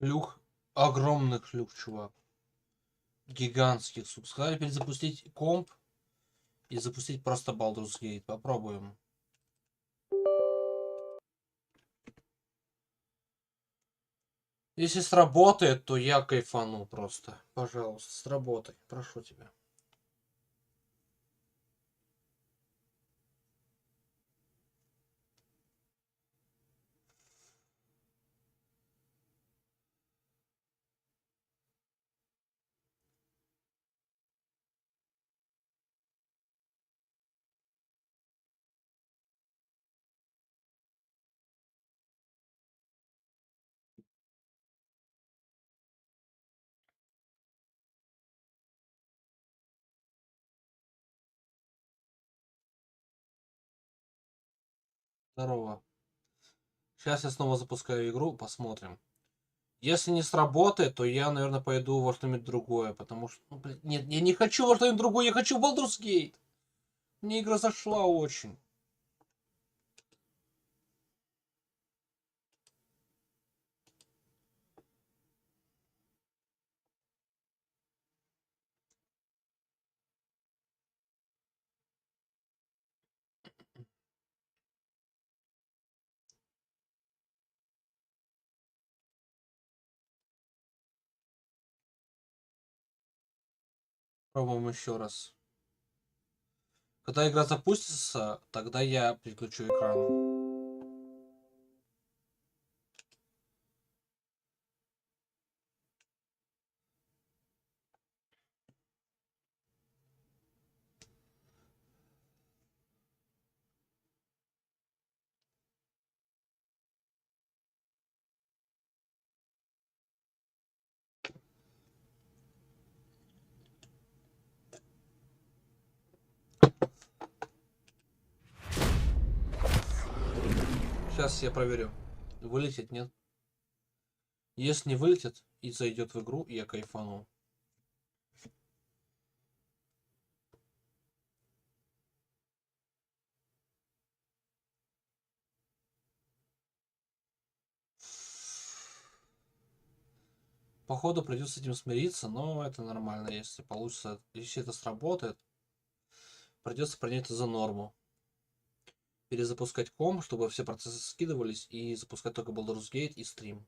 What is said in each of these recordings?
Шлюх. Огромных шлюх, чувак. Гигантских, сука. Сказали перезапустить комп и запустить просто Baldur's Gate. Попробуем. Если сработает, то я кайфану просто. Пожалуйста, сработай. Прошу тебя. Здорово. Сейчас я снова запускаю игру, посмотрим. Если не сработает, то я, наверное, пойду во что-нибудь другое, потому что... Ну, блин, нет, я не хочу во что-нибудь другое, я хочу в Baldur's Gate. Мне игра зашла очень. Пробуем еще раз. Когда игра запустится, тогда я переключу экран. Сейчас я проверю. Вылетит, нет? Если не вылетит и зайдет в игру, я кайфану. Походу придется с этим смириться, но это нормально, если получится, если это сработает, придется принять это за норму. Перезапускать комп, чтобы все процессы скидывались, и запускать только Baldur's Gate и стрим.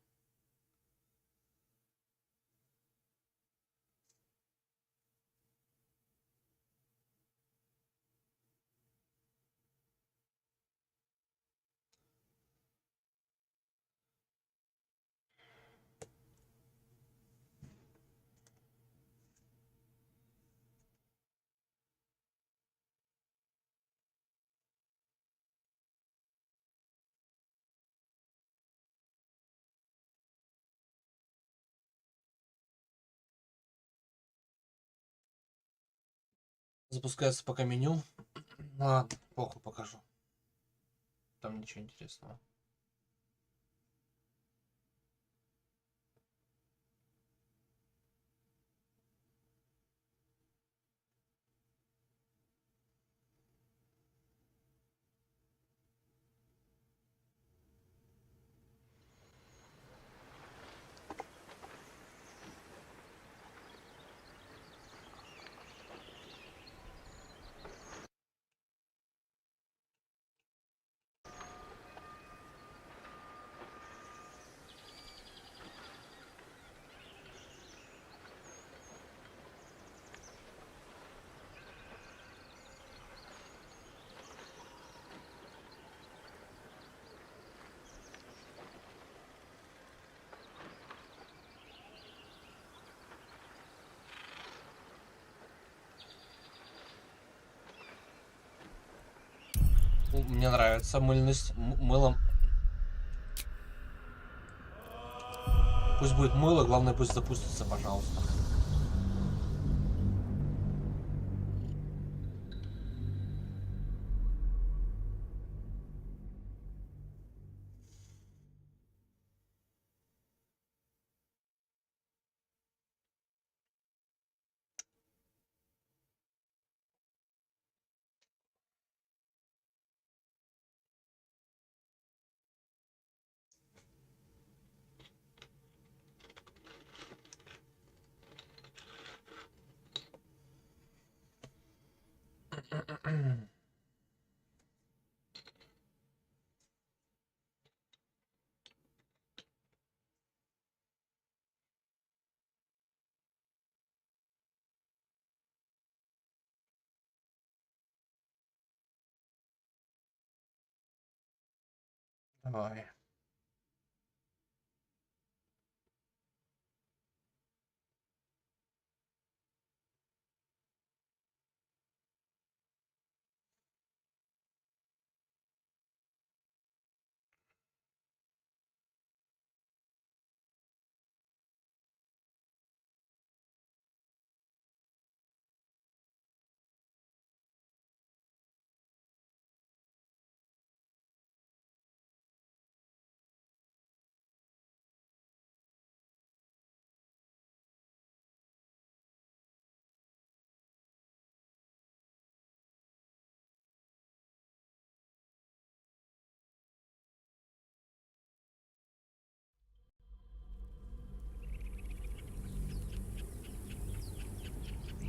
Запускается пока меню. Ладно, похуй, покажу. Там ничего интересного. Мне нравится мыльность. Мылом. Пусть будет мыло, главное пусть запустится, пожалуйста. Давай.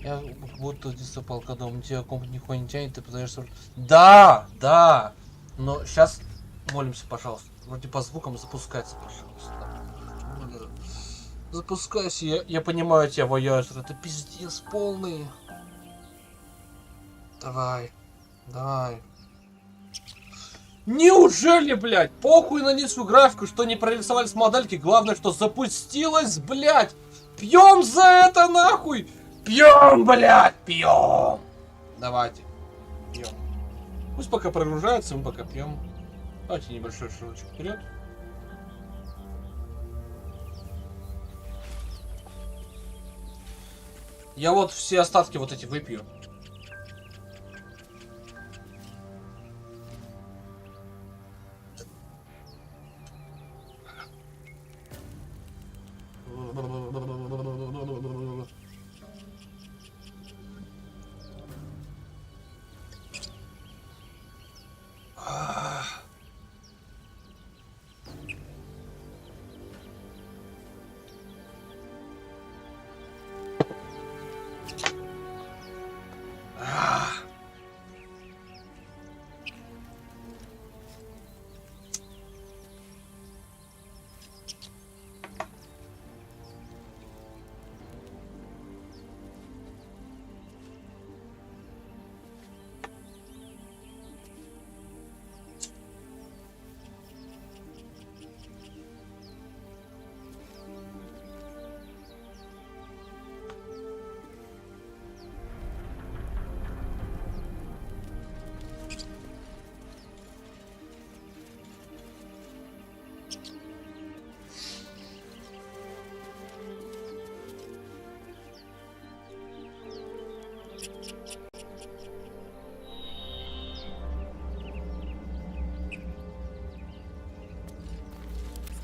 Я будто дисапал, когда у тебя комп нихуя не тянет, ты пытаешься... Да, да! Но сейчас молимся, пожалуйста. Вроде по звукам запускается, пожалуйста. Запускайся, я понимаю тебя, вояжер. Это пиздец полный. Давай, давай. Неужели, блядь? Похуй на низкую графику, что не прорисовались модельки. Главное, что запустилось, блядь. Пьем за это, нахуй. Пьем, блядь, пьем. Давайте, пьем. Пусть пока прогружается, мы пока пьем. Давайте небольшой шажочек вперед. Я вот все остатки вот эти выпью.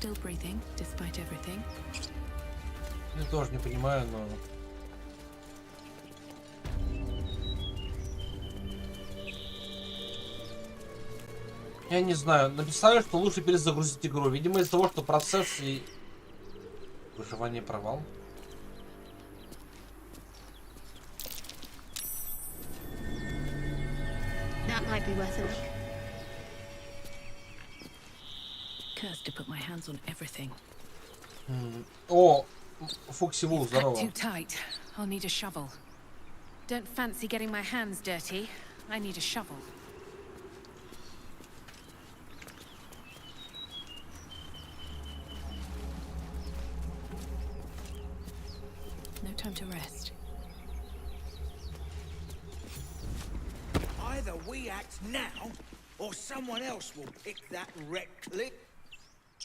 Still breathing, despite everything. Я тоже не понимаю, но... Я не знаю, написали, что лучше перезагрузить игру. Видимо, из-за того, что процесс и... Выживание провал. That might be worth a look. Cursed to put my hands on everything. О, Фуксиву, здорово. Too tight. I'll need a shovel. Don't fancy getting my hands dirty. I need a shovel. No time to rest. Either we act now, or someone else will pick that red clip.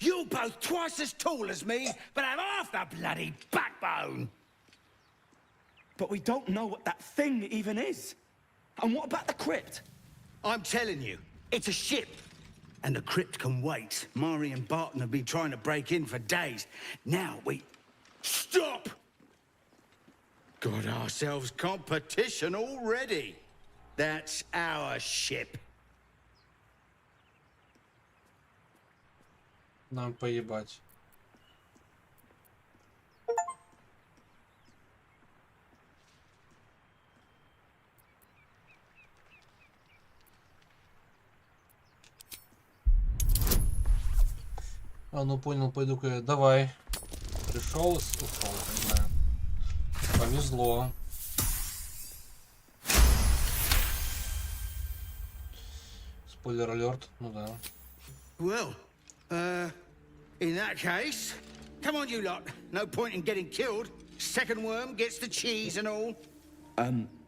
You're both twice as tall as me, but have half the bloody backbone. But we don't know what that thing even is. And what about the crypt? I'm telling you, it's a ship. And the crypt can wait. Mari and Barton have been trying to break in for days. Now we... Stop! Got ourselves competition already. That's our ship. Нам поебать. А, ну понял, пойду-ка я. Давай. Пришел и ушел, понимаю. Повезло. Спойлер алерт, ну да. Well, in that case, come on, you lot. No point in getting killed. Second worm gets the cheese and all.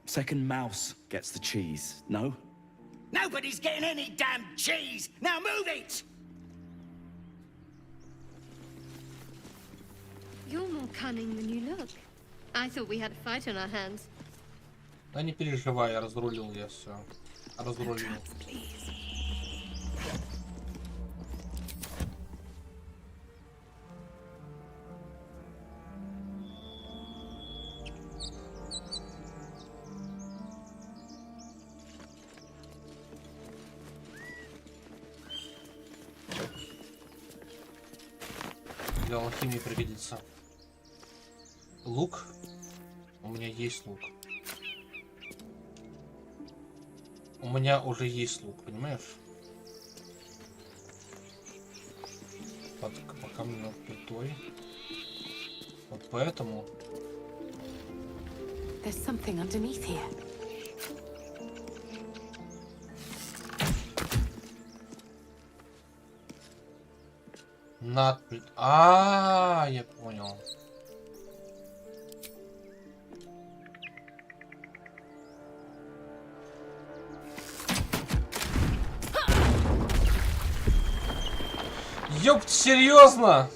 Second mouse gets the cheese, no? Nobody's getting any damn cheese. Now move it! You're more cunning than you look. I thought we had a fight on our hands. Да не переживай, я разрулил, я все. Разрулил. Для алхимии пригодится. Лук? У меня есть лук. У меня уже есть лук, понимаешь? Пока мне плитой. Вот поэтому. There's something underneath here. Над плит. А, я понял. Ёпт, серьезно?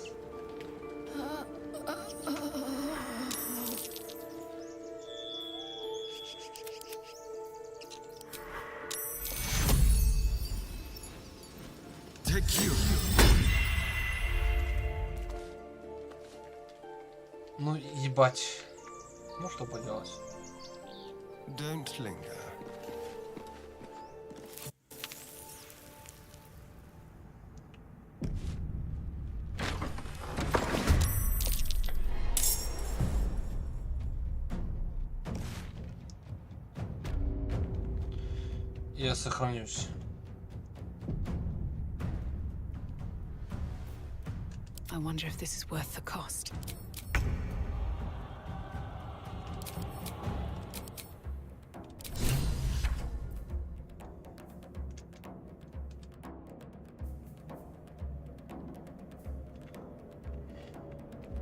Ну, ебать. Ну, что поделать. Don't linger. Я сохранюсь. I wonder if this is worth the cost.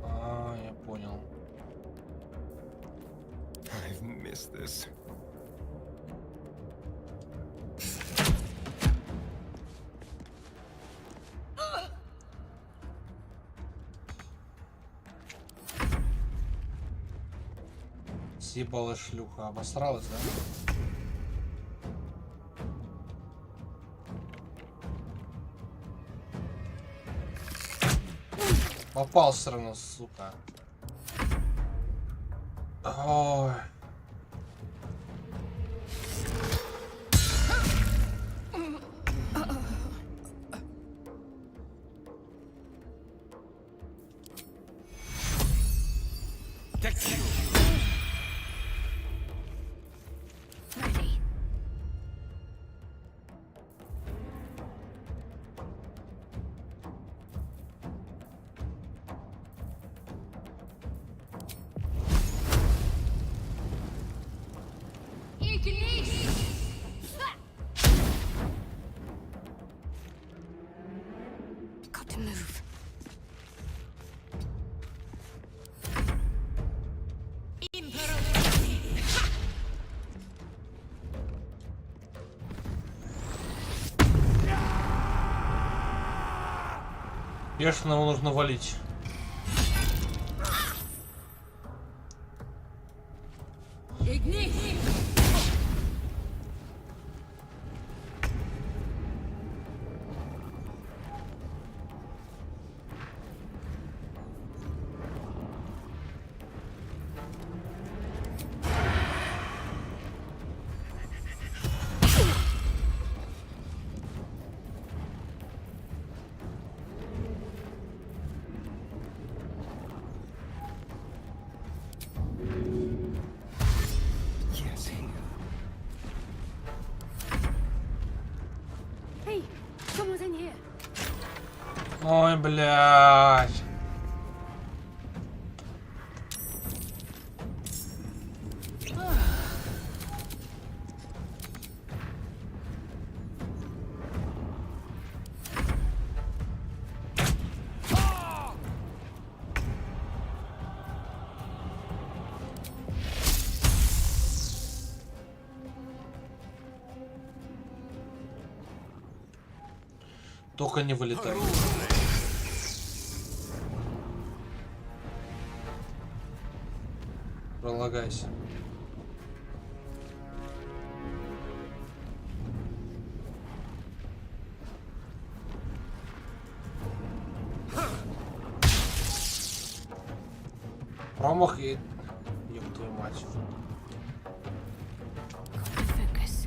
А, я понял. I've missed this. Съебалась шлюха, обосралась, да? Попал все равно, сука. Ой. Ready. Got to move. Бешеного нужно валить. Ой, блядь. Только не вылетай. Пролагайся. Промах и... Ёб твою мать. Focus.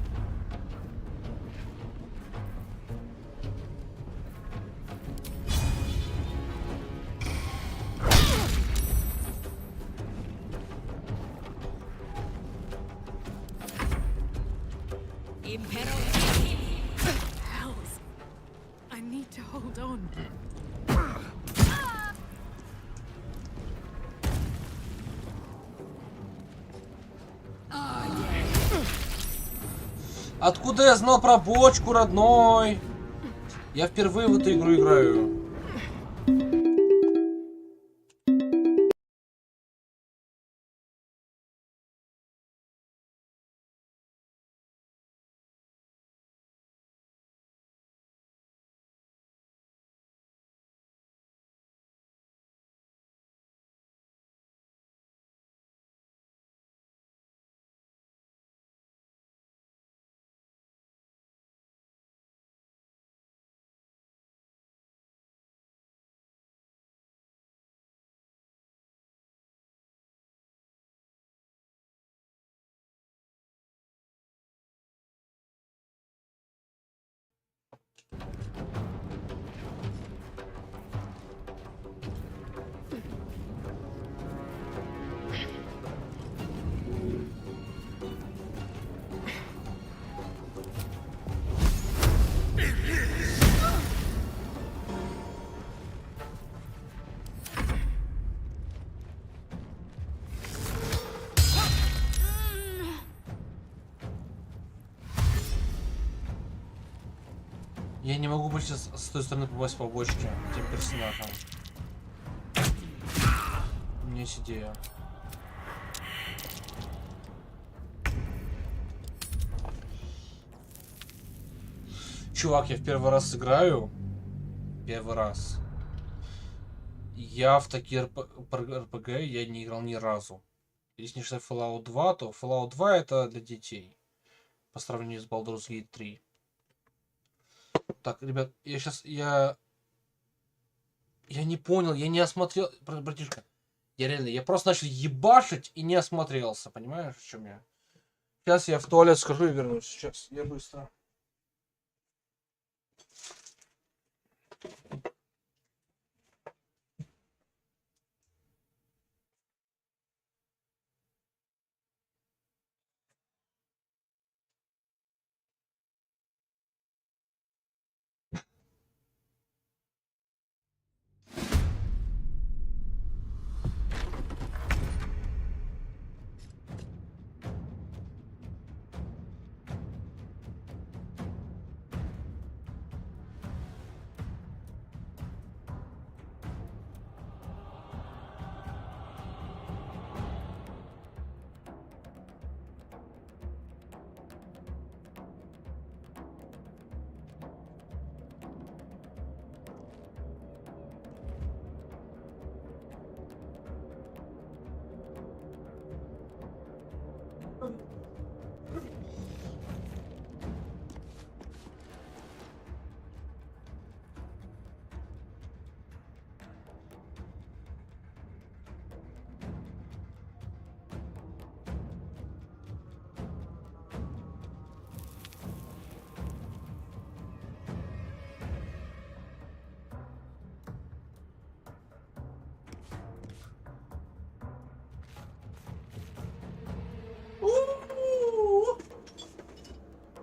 Hells. I need to hold on. Откуда я знал про бочку, родной? Я впервые в эту игру играю. Я не могу больше с той стороны попасть по бочке тем персонажам. У меня есть идея. Чувак, я в первый раз играю. Первый раз. Я в такие РПГ я не играл ни разу. Если не считать Fallout 2, то Fallout 2 это для детей. По сравнению с Baldur's Gate 3. Так, ребят, я сейчас, я не понял, я не осмотрел, братишка, я просто начал ебашить и не осмотрелся, понимаешь, в чем я? Сейчас я в туалет схожу и вернусь, сейчас, я быстро.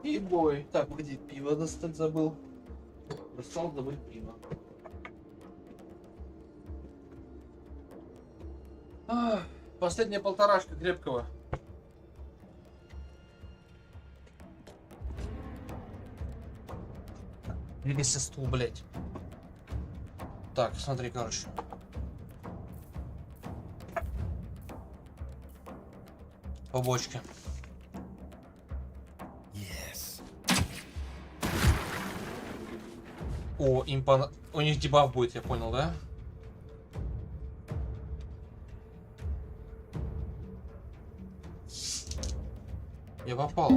Ебой. Так, погоди, пиво достать забыл. Достал, добыть пиво. Последняя полторашка крепкого. Двигайся, стул, блять. Так, смотри, короче. По бочке. Yes. О, у них дебаф будет, я понял, да? Я попал.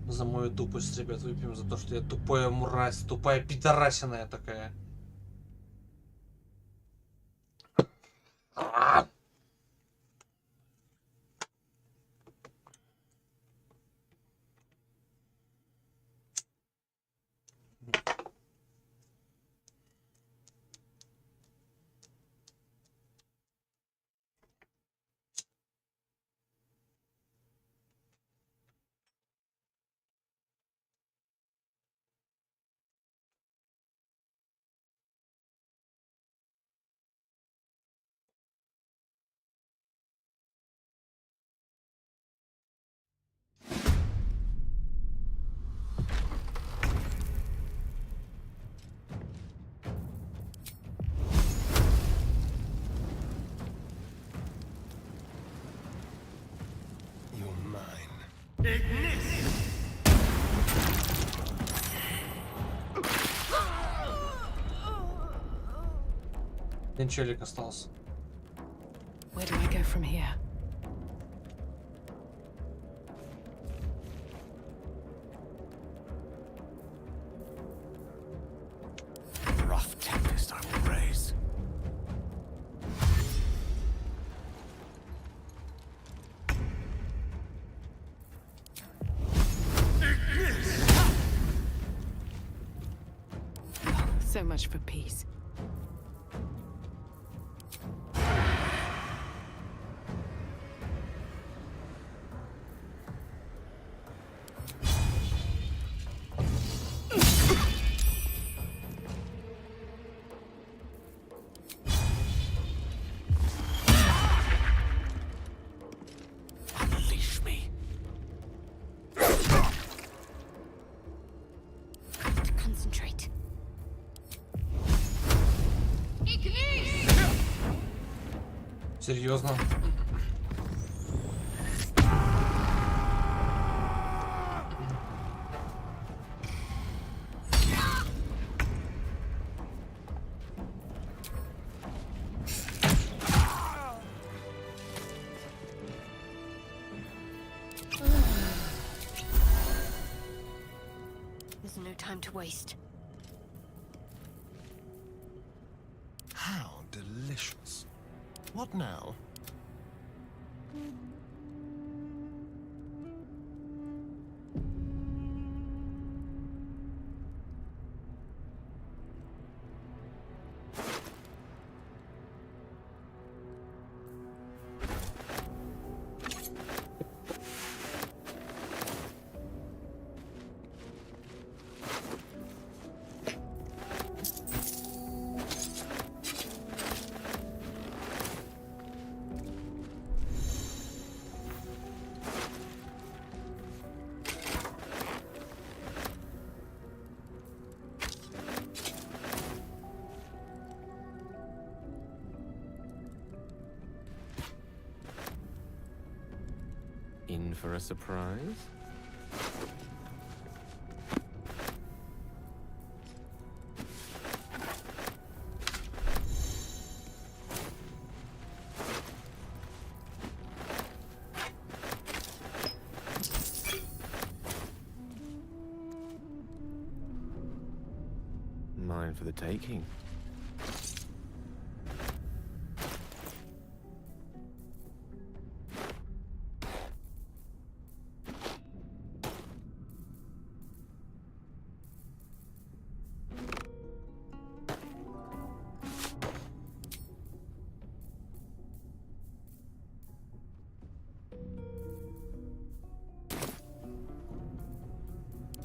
За мою тупость, ребят, выпьем за то, что я тупая мразь, тупая пидорасиная такая. You're mine. Один челик остался. Where do I go from here? Rough tempest I will raise. So much for peace. Unleash me. To concentrate. Серьезно? There's no time to waste. How delicious. What now? In for a surprise? mine for the taking.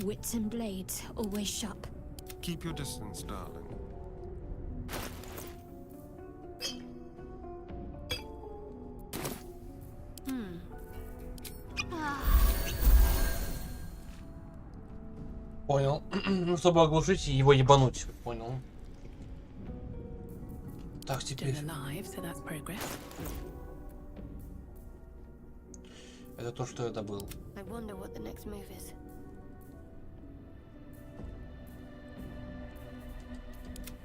Wits and blades, always sharp. Keep your distance, darling. Понял. Ну, чтобы оглушить и его ебануть. Понял. Так, теперь. Still alive, so that's progress. Это то, что я добыл. I wonder what the next move is.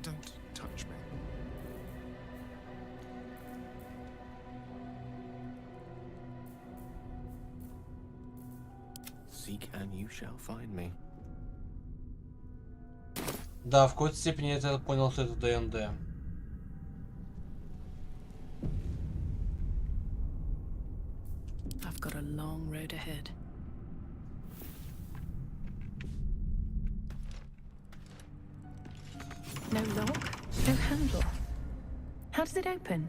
Don't touch me. Seek and you shall find me. Да, в какой-то степени я понял, что это ДНД. I've got a long road ahead. No lock, no handle. How does it open?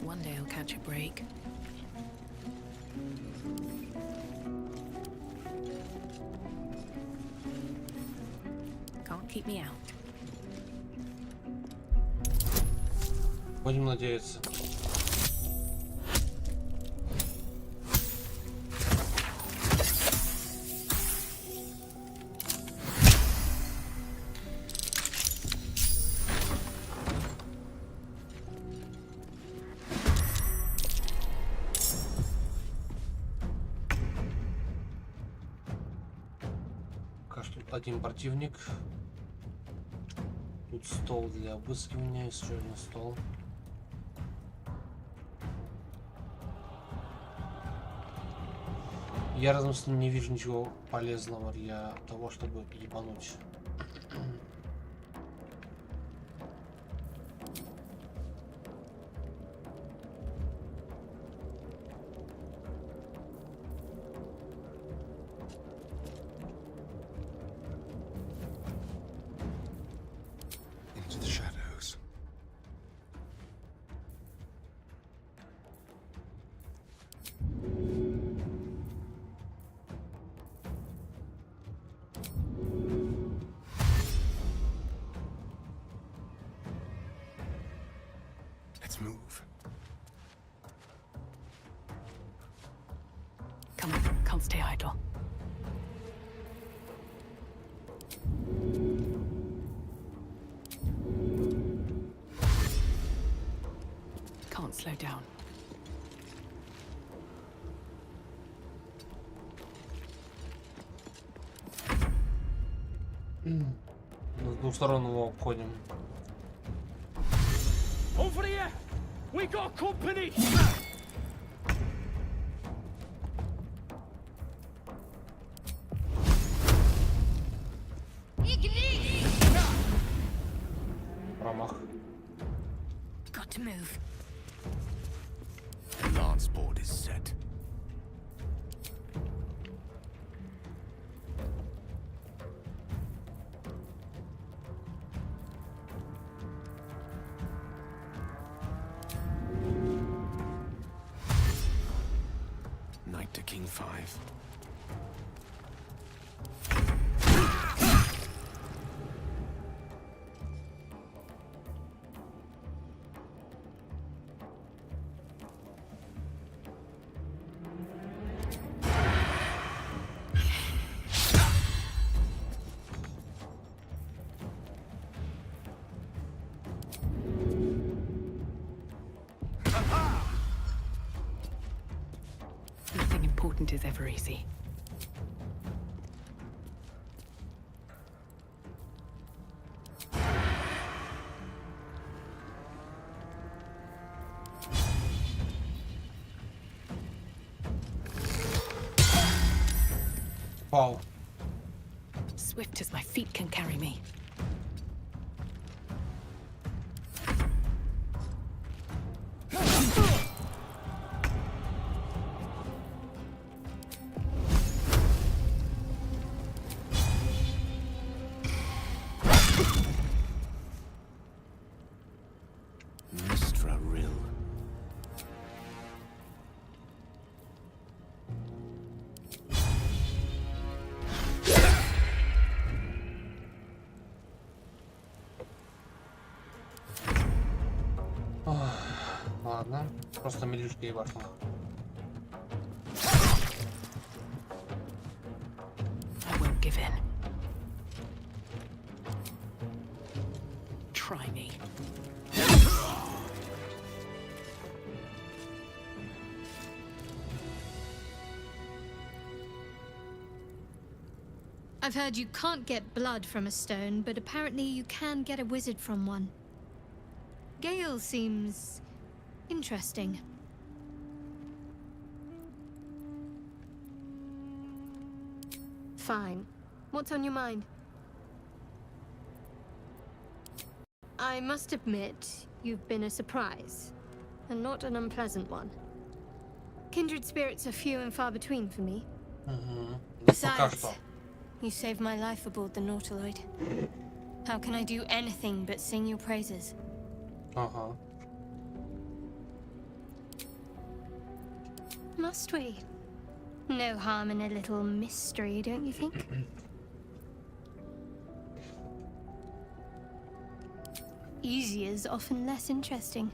One day I'll catch a break. Can't keep me out. Будем надеяться. Пока что один противник. Тут стол для обыскивания, еще один стол. Я рядом с ним не вижу ничего полезного для того, чтобы ебануть. Into the shadows. Let's move. Come on, can't stay idle. Can't slow down. С двух сторон его обходим. Over here! We got company! Промах. Got to move. The lance board is set. Knight to king 5. Nothing important is ever easy. Вау. Swift as my feet can carry me. Mistra Rill. Ладно, просто милишка и башня. I won't give in. Try me. I've heard you can't get blood from a stone, but apparently you can get a wizard from one. Gale seems interesting. Fine. What's on your mind? I must admit, you've been a surprise, and not an unpleasant one. Kindred spirits are few and far between for me. Да пока Besides, что. you saved my life aboard the Nautiloid. How can I do anything but sing your praises? Ага. Must we? No harm in a little mystery, don't you think? Easier's often less interesting.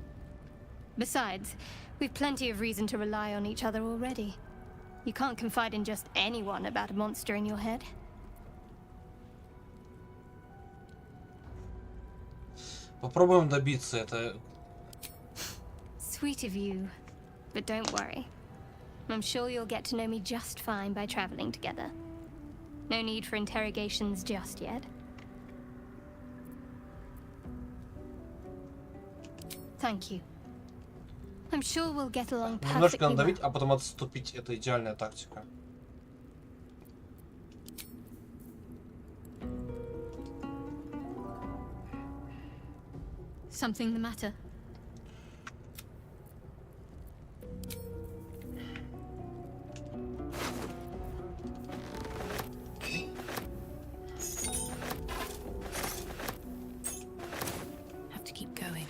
Besides, we've plenty of reason to rely on each other already. You can't confide in just anyone about a monster in your head. Попробуем добиться это. Sweet of you, but don't worry. I'm sure you'll get to know me just fine by traveling together. No need for interrogations just yet. Thank you. I'm sure we'll get along Немножко perfectly надавить, well. а потом отступить. Это идеальная тактика. Something the matter? Have to keep going.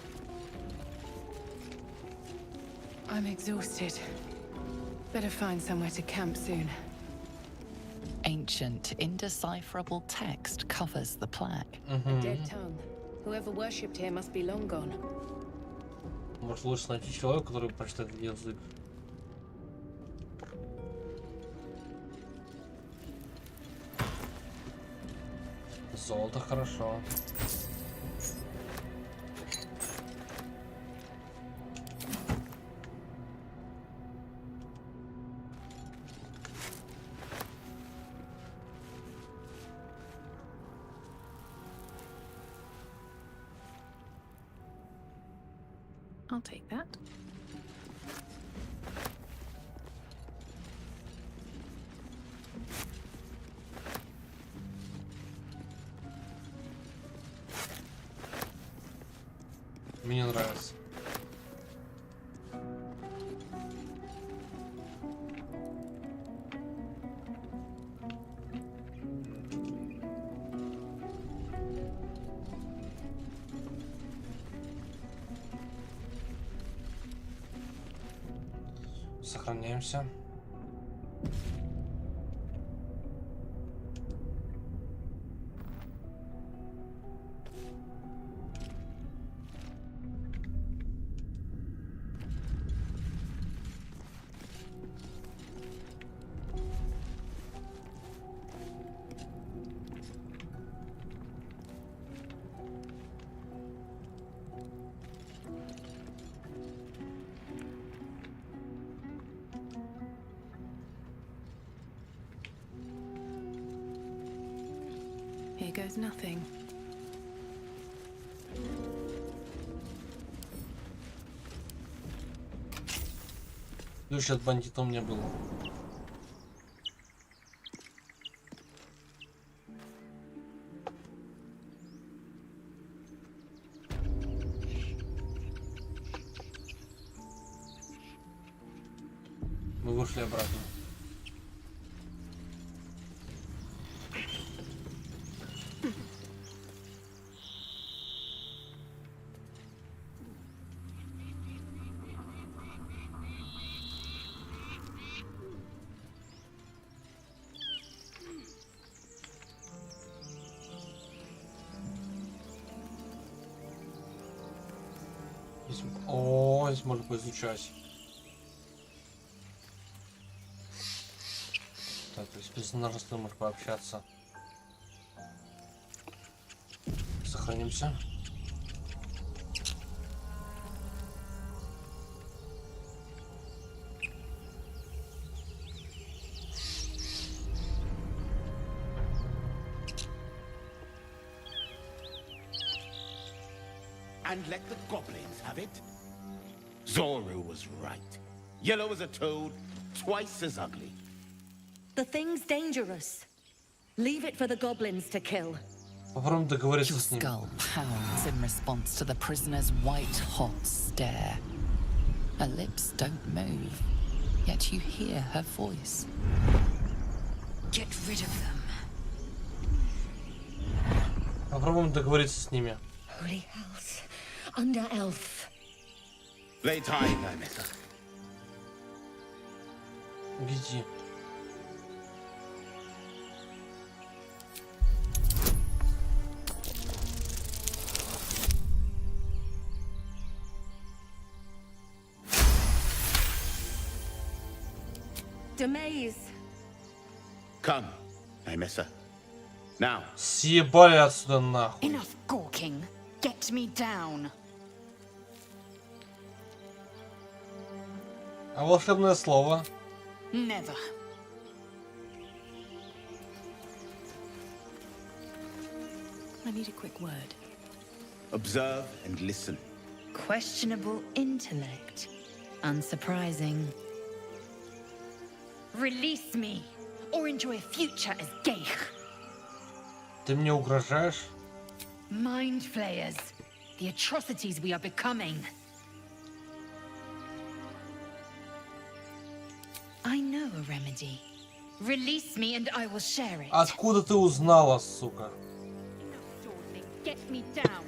I'm exhausted. Better find somewhere to camp soon. Ancient, indecipherable text covers the plaque. A dead tongue. Whoever worshipped here must be long gone. Может, лучше найти человека, который прочитает язык. Золото хорошо. I'll take that. Мне нравится. Сохраняемся. Here goes nothing. Ключ от бандита у меня был. ушли обратно. Здесь... О, здесь можно поизучать. Так, то есть персонажа можно пообщаться. Сохранимся. And let the goblins have it? Zoru was right. Yellow as a toad, twice as ugly. The thing's dangerous. Leave it for the goblins to kill. Попробуем договориться Your с ним. skull pounds in response to the prisoner's white-hot stare. Her lips don't move, yet you hear her voice. Get rid of them. Попробуем договориться с ними. Holy house. Under elf. Lay time, Mesa. Иди. Demaze. Come, Mesa. Now. Съебали отсюда нахуй. Enough gawking. Get me down. А волшебное слово? Never. I need a quick word. Observe and listen. Questionable intellect. Unsurprising. Release me, or enjoy a future as gay. Ты мне угрожаешь? Mind flayers. The atrocities we are becoming. I know a remedy. Release me and I will share it. Откуда ты узнала, сука? Enough dawdling. Get me down.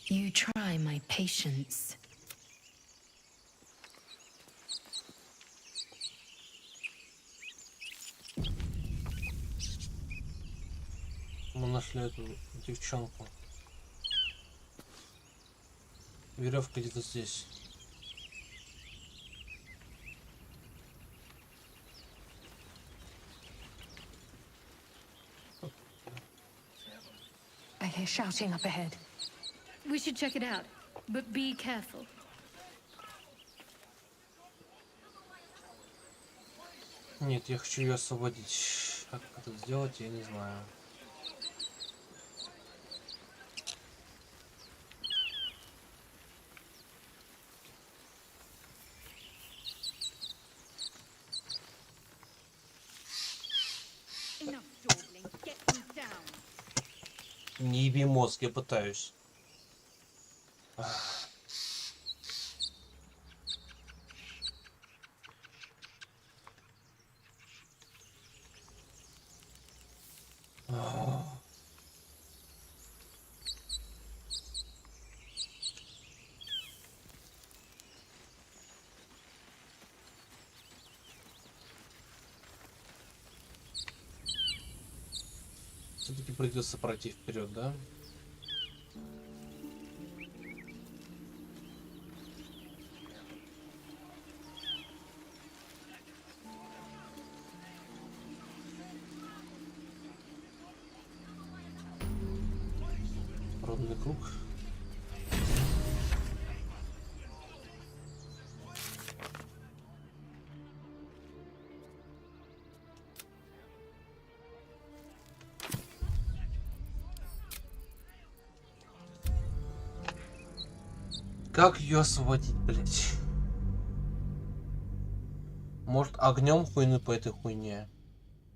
You try my patience. Мы нашли эту девчонку. Веревка где-то здесь. I hear shouting up ahead. We should check it out, but be careful. Нет, я хочу ее освободить. Как это сделать, я не знаю. Enough dawdling. Get me down. Не еби мозг, я пытаюсь. Все-таки придется пройти вперед, да? Родный круг. Как ее освободить, блять? Может, огнем хуйны по этой хуйне?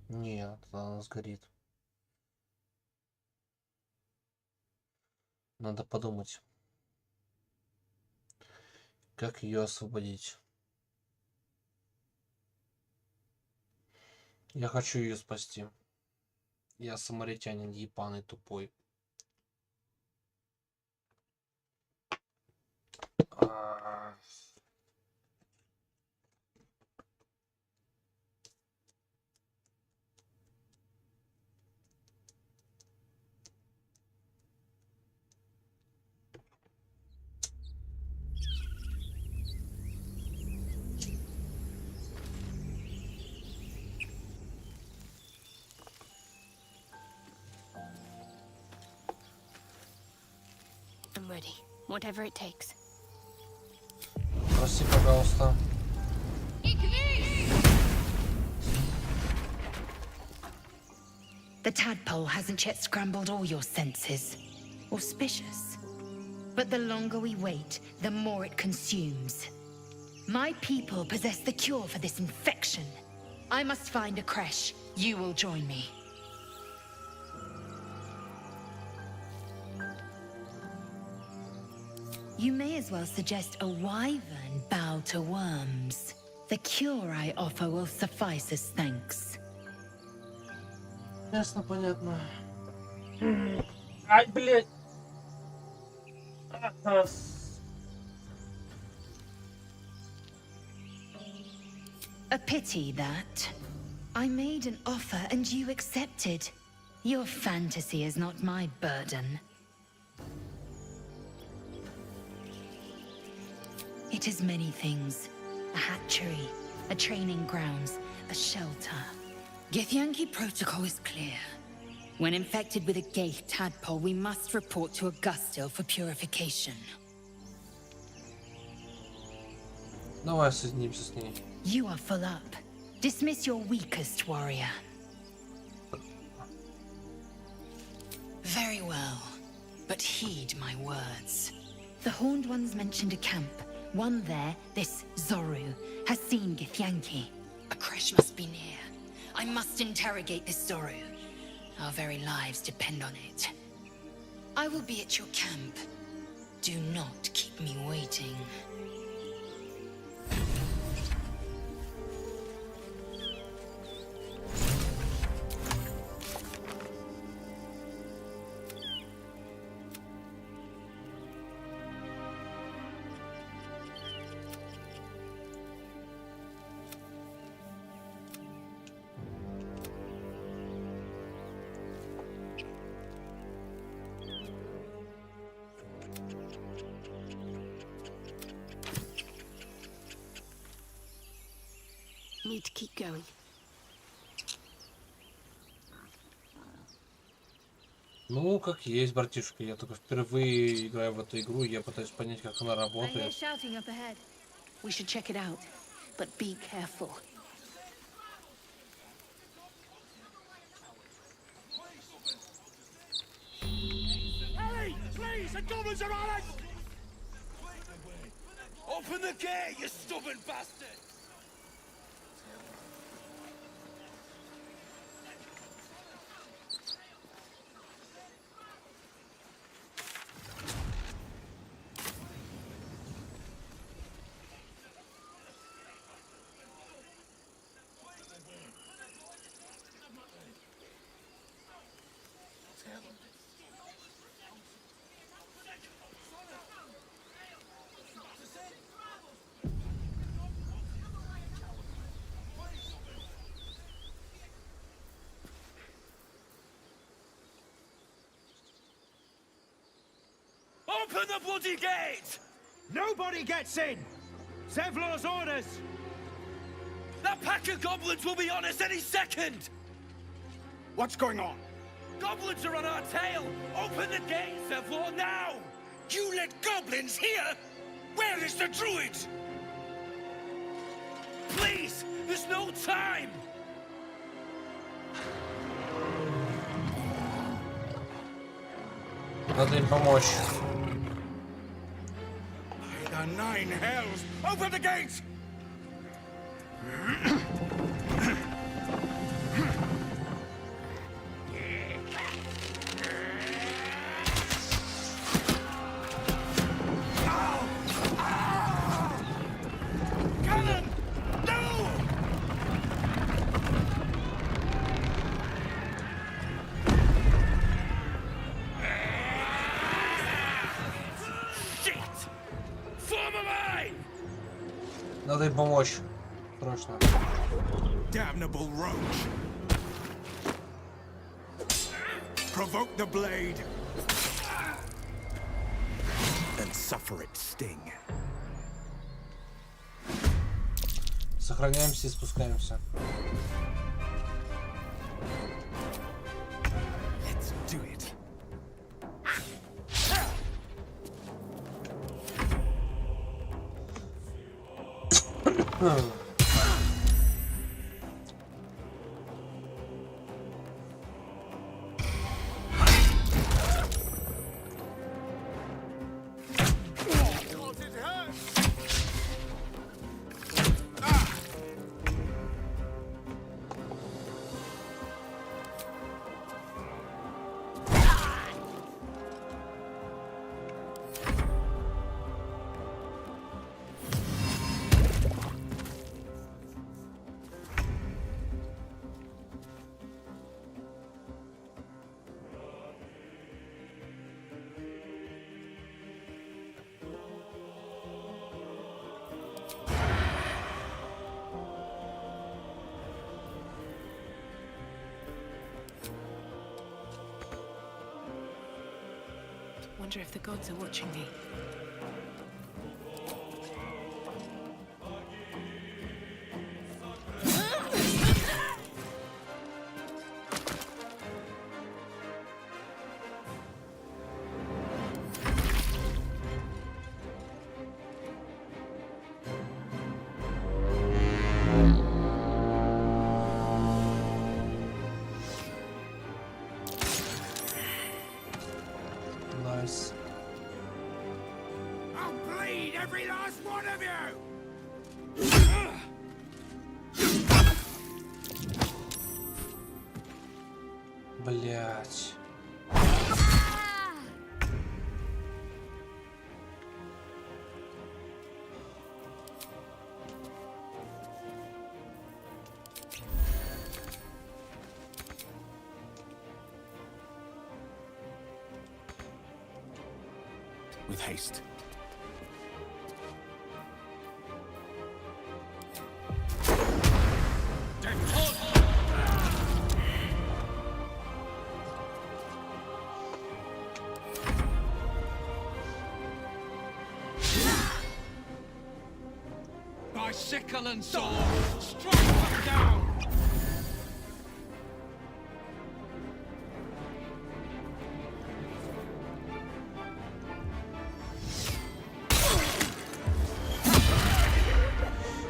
Нет, она сгорит. Надо подумать. Как ее освободить? Я хочу ее спасти. Я самаритянин ебаный тупой. I'm ready. Whatever it takes. Прости, пожалуйста. The tadpole hasn't yet scrambled all your senses. Auspicious. But the longer we wait, the more it consumes. My people possess the cure for this infection. I must find a creche. You will join me. You may as well suggest a wyvern bow to worms. The cure I offer will suffice as thanks. Ясно, понятно. Ай, блядь. A pity that. I made an offer and you accepted. Your fantasy is not my burden. It is many things. A hatchery, a training grounds, a shelter. Githyanki protocol is clear. When infected with a gay tadpole, we must report to Augustil for purification. Давай соединимся с ней. You are full up. Dismiss your weakest warrior. Very well, but heed my words. The Horned Ones mentioned a camp. One there, this Zoru, has seen Githyanki. A creche must be near. I must interrogate this Zoru. Our very lives depend on it. I will be at your camp. Do not keep me waiting. Need to keep going. Ну, как есть, братишка. Я только впервые играю в эту игру, и я пытаюсь понять, как она I hear работает. shouting up ahead. We should check it out, but be careful. Ellie, please, the goblins are on us! Open the gate, you stubborn bastard! Open the bloody gate! Nobody gets in! Zevlor's orders! That pack of goblins will be on us any second! What's going on? Goblins are on our tail! Open the gate, Zevlor, now! You let goblins here? Where is the druid? Please! There's no time! Надо им помочь. nine hells! Open the gates! Cannon! No! Shit! Form of mine! Надо им помочь. Срочно. Damnable roach! Provoke the blade and suffer its sting. Сохраняемся и спускаемся. Let's do it. Wonder if the gods are watching me. Nice. I'll bleed every last one of you! Блять. With haste. By sickle and sword, strike them down!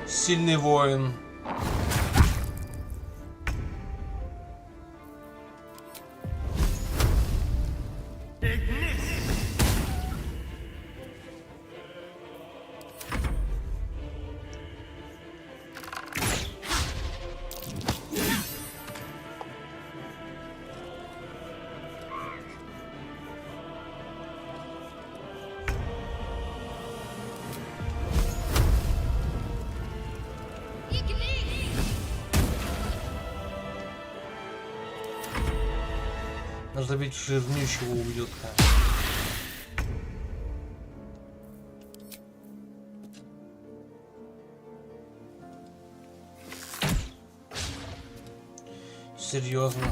Сильный воин. Надо бить жирнючего ублюдка. Серьезно.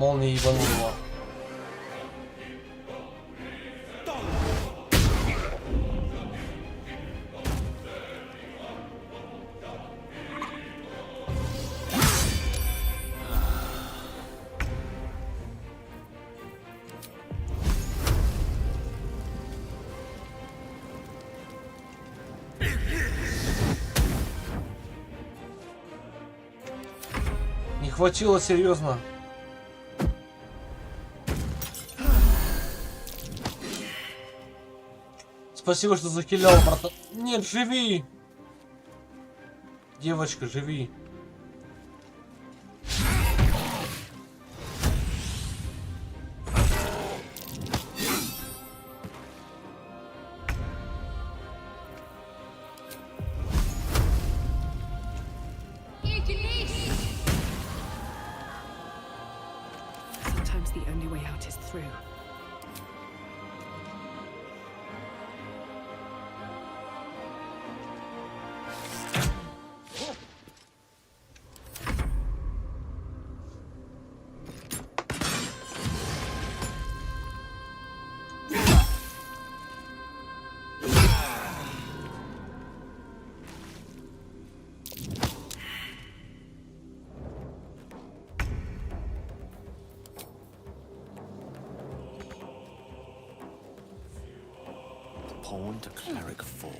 Молния ебанул его. Не хватило, серьезно. Спасибо, что захилял, брат. Нет, живи! Девочка, живи. Sometimes the only way out is through. Pawn to cleric 4.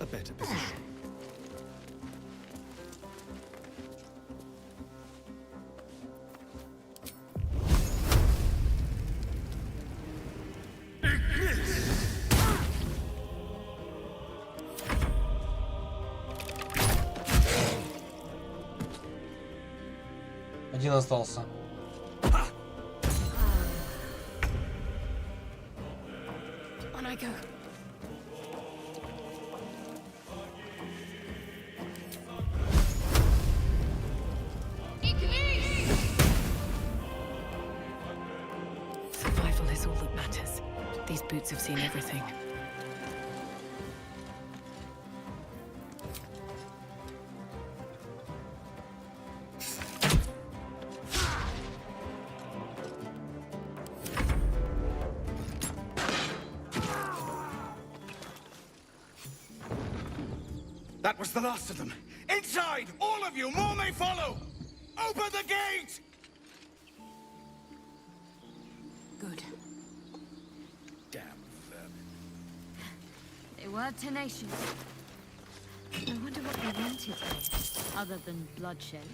A better position. Один остался. On I go. Survival is all that matters. These boots have seen everything. That was the last of them. Inside! All of you! More may follow! Open the gate! Good. Damn vermin. They were tenacious. I wonder what they wanted here, other than bloodshed.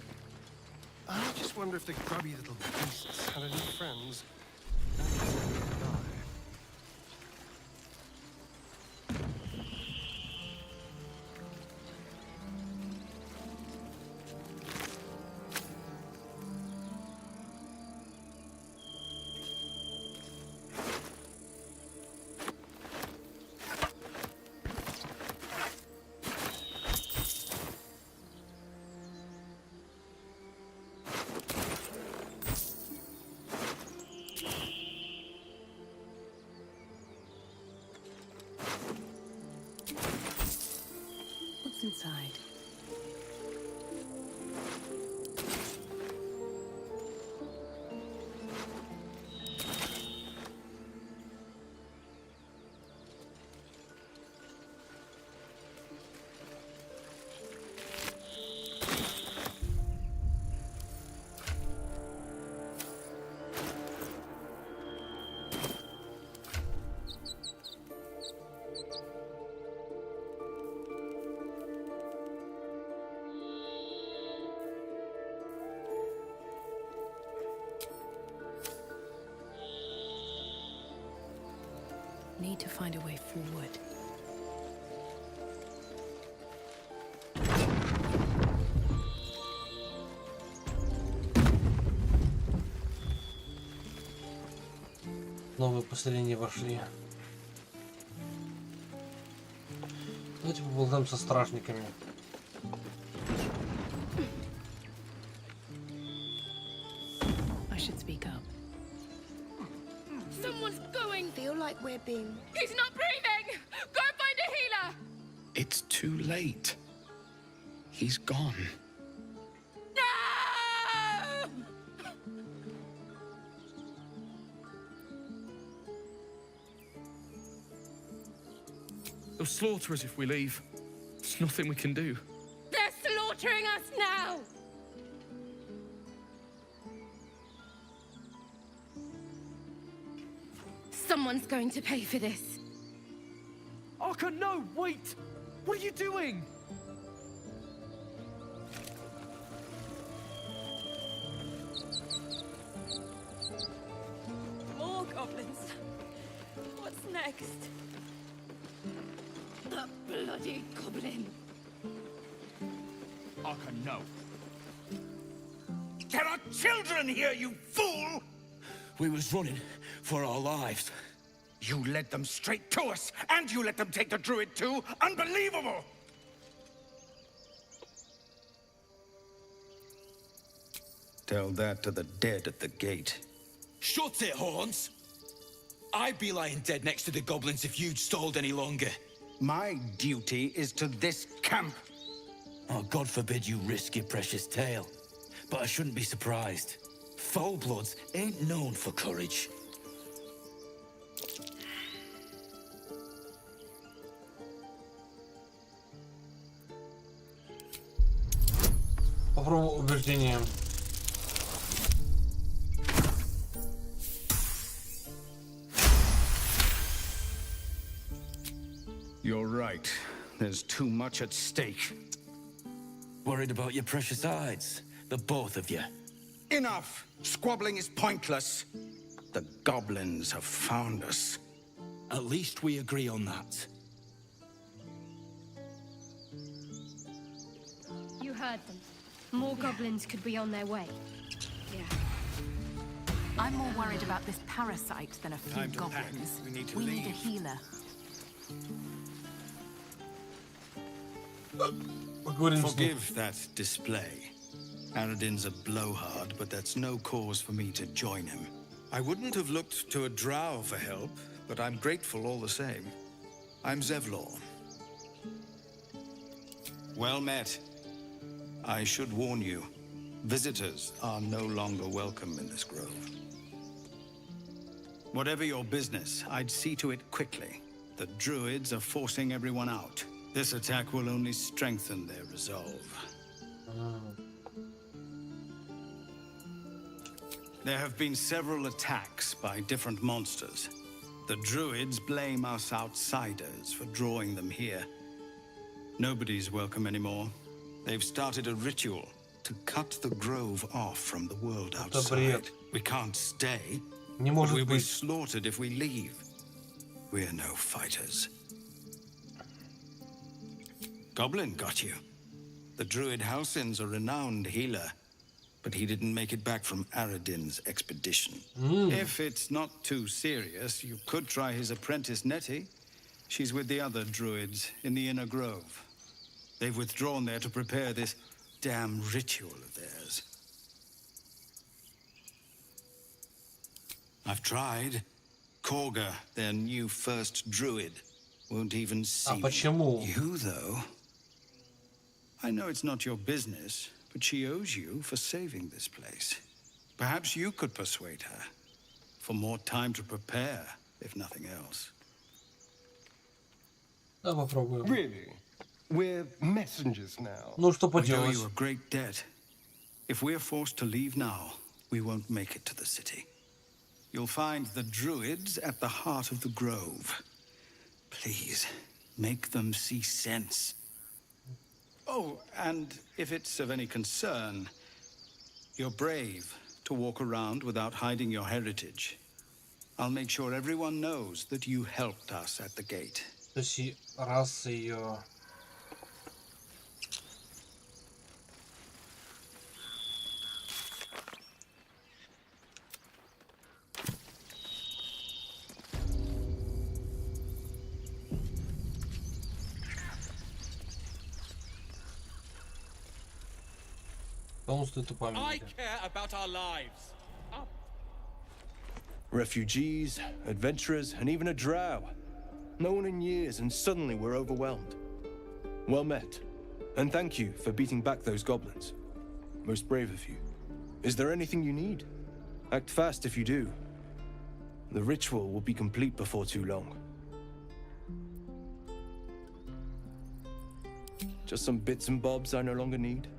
I just wonder if the grubby little beasts had any friends. What's inside? Need to find a way forward. Новые поселения вошли. Давайте поболтаем со стражниками. I should speak up. Someone's going! Feel like we're being... He's not breathing! Go find a healer! It's too late. He's gone. No! They'll slaughter us if we leave. There's nothing we can do. They're slaughtering us now! Someone's going to pay for this. Arka, no! Wait! What are you doing? More goblins. What's next? The bloody goblin. Arka, no. There are children here, you fool! We was running for our lives. You led them straight to us, and you let them take the druid too? Unbelievable! Tell that to the dead at the gate. Shut it, Horns! I'd be lying dead next to the goblins if you'd stalled any longer. My duty is to this camp. Oh, God forbid you risk your precious tail. But I shouldn't be surprised. Foul-bloods ain't known for courage. Попробую убеждением. You're right. There's too much at stake. Worried about your precious hides, the both of you. Enough! Squabbling is pointless. The goblins have found us. At least we agree on that. You heard them. More goblins could be on their way. Yeah. I'm more worried about this parasite than a few Time to pack. goblins. We need to We need a leave. healer. Forgive that display. Aradin's a blowhard, but that's no cause for me to join him. I wouldn't have looked to a drow for help, but I'm grateful all the same. I'm Zevlor. Well met. I should warn you, visitors are no longer welcome in this grove. Whatever your business, I'd see to it quickly. The druids are forcing everyone out. This attack will only strengthen their resolve. There have been several attacks by different monsters. The druids blame us outsiders for drawing them here. Nobody's welcome anymore. They've started a ritual to cut the grove off from the world outside. We can't stay. We'll be slaughtered if we leave. We're no fighters. Goblin got you. The druid Halsin's a renowned healer, but he didn't make it back from Aradin's expedition. If it's not too serious, you could try his apprentice Nettie. She's with the other druids in the inner grove. They've withdrawn there to prepare this damn ritual of theirs. I've tried. Korga, their new first druid, won't even see me. You, though? I know it's not your business, but she owes you for saving this place. Perhaps you could persuade her. For more time to prepare, if nothing else. Really? We're messengers now. Ну что We owe поделать? you a great debt. If we're forced to leave now, we won't make it to the city. You'll find the druids at the heart of the grove. Please, make them see sense. Oh, and if it's of any concern, you're brave to walk around without hiding your heritage. I'll make sure everyone knows that you helped us at the gate. То есть раз ее... Полностью тупо. I care about our lives. Refugees, adventurers, and even a drow. No one in years, and suddenly we're overwhelmed. Well met. And thank you for beating back those goblins. Most brave of you. Is there anything you need? Act fast if you do. The ritual will be complete before too long. Just some bits and bobs I no longer need.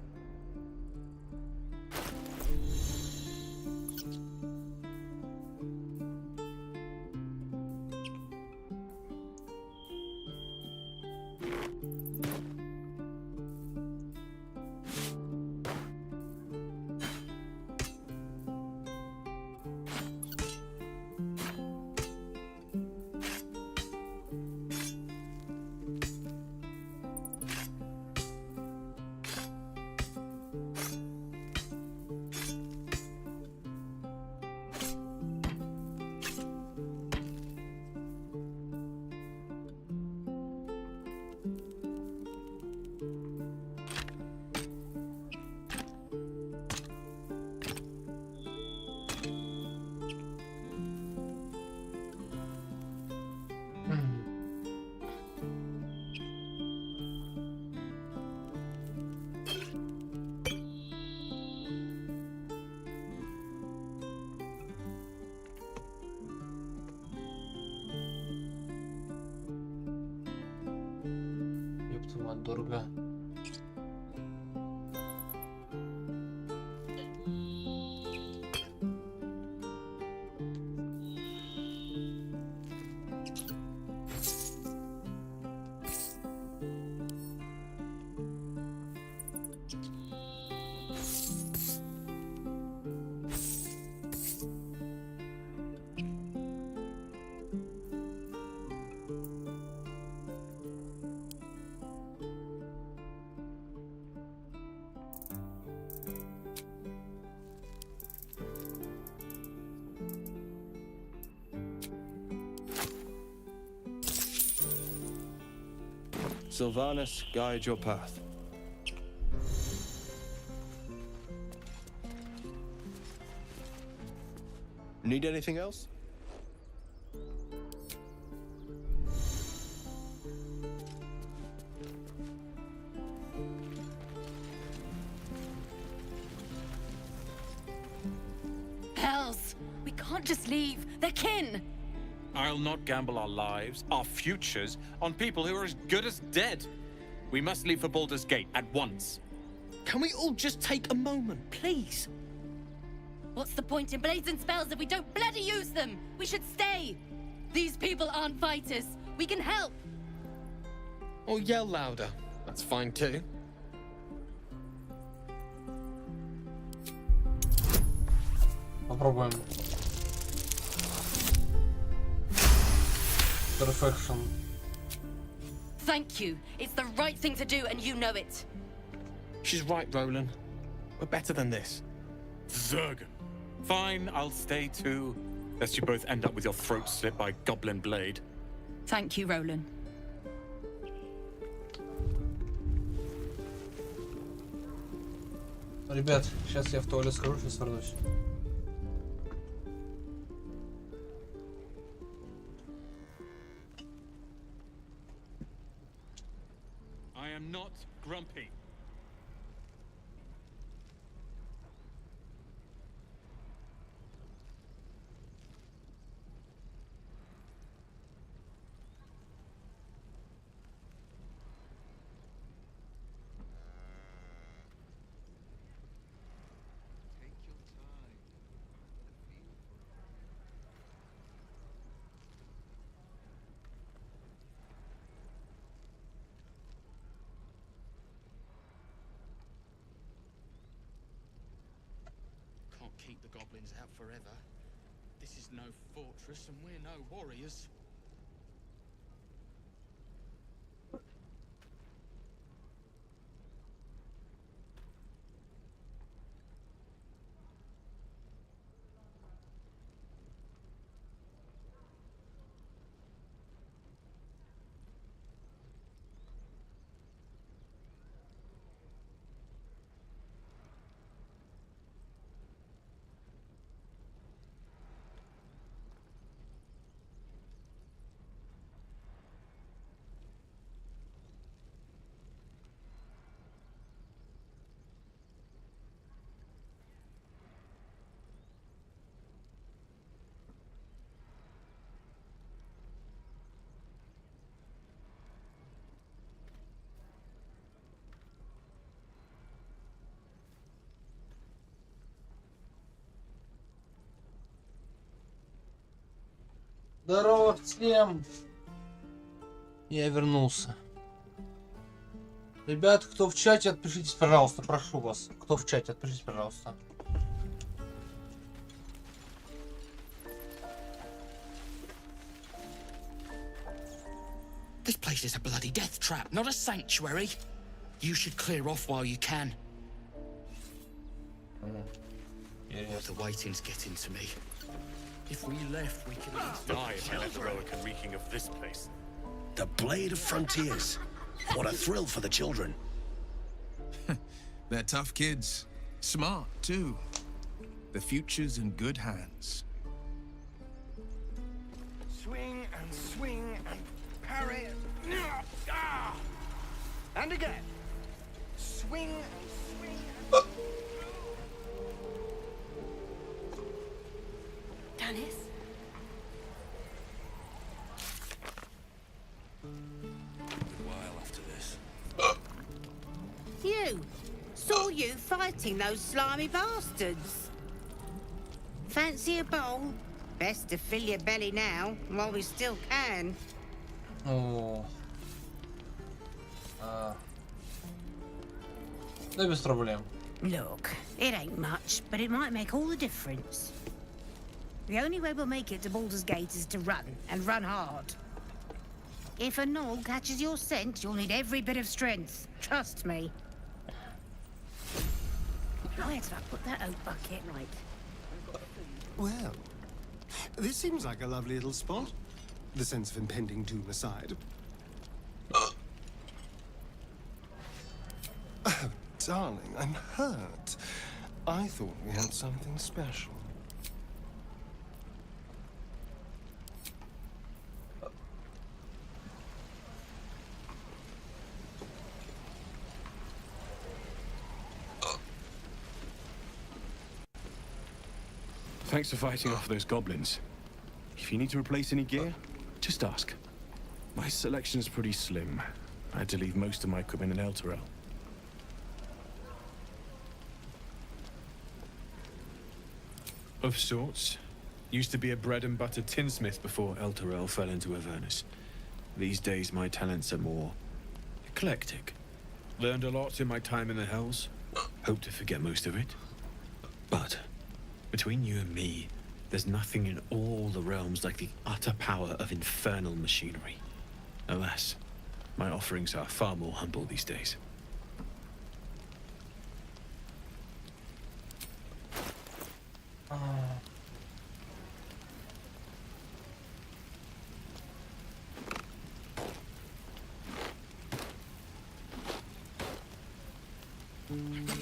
Дорого. Sylvanus, guide your path. Need anything else? Hells! We can't just leave. They're kin! I'll not gamble our lives, our futures, on people who are as good as dead. We must leave for Baldur's Gate at once. Can we all just take a moment, please? What's the point in blazing spells if we don't bloody use them? We should stay! These people aren't fighters. We can help! Or yell louder. That's fine too. Попробуем. Perfection. Thank you. It's the right thing to do, and you know it. She's right, Roland. We're better than this. Zerg. Fine, I'll stay too. Lest you both end up with your throats slit by goblin blade. Thank you, Roland. Ребят, сейчас я в туалет схожу, сейчас вернусь. I am not grumpy. Keep the goblins out forever. This is no fortress and we're no warriors. Здорово всем! Я вернулся. Ребят, кто в чате, отпишитесь, пожалуйста, прошу вас. Кто в чате, отпишитесь, пожалуйста. This place is a bloody death trap, not a sanctuary. You should clear off while you can. Oh, the waiting's getting to me. If we left, we could Die if I let the heroic and reeking of this place. The Blade of Frontiers. What a thrill for the children. They're tough kids. Smart, too. The future's in good hands. Swing and parry. Ah! And again. Swing and swing. Dennis? A while after this. You! Saw you fighting those slimy bastards. Fancy a bowl? Best to fill your belly now, while we still can. Oh. Да без проблем. Look, it ain't much, but it might make all the difference. The only way we'll make it to Baldur's Gate is to run, and run hard. If a gnoll catches your scent, you'll need every bit of strength. Trust me. Where did I put that oak bucket? Right. Well, this seems like a lovely little spot. The sense of impending doom aside. Oh, darling, I'm hurt. I thought we had something special. Thanks for fighting off those goblins. If you need to replace any gear, just ask. My selection's pretty slim. I had to leave most of my equipment in Elturel. Of sorts. Used to be a bread and butter tinsmith before Elturel fell into Avernus. These days my talents are more eclectic. Learned a lot in my time in the Hells. Hope to forget most of it. But between you and me, there's nothing in all the realms like the utter power of infernal machinery. Alas, my offerings are far more humble these days.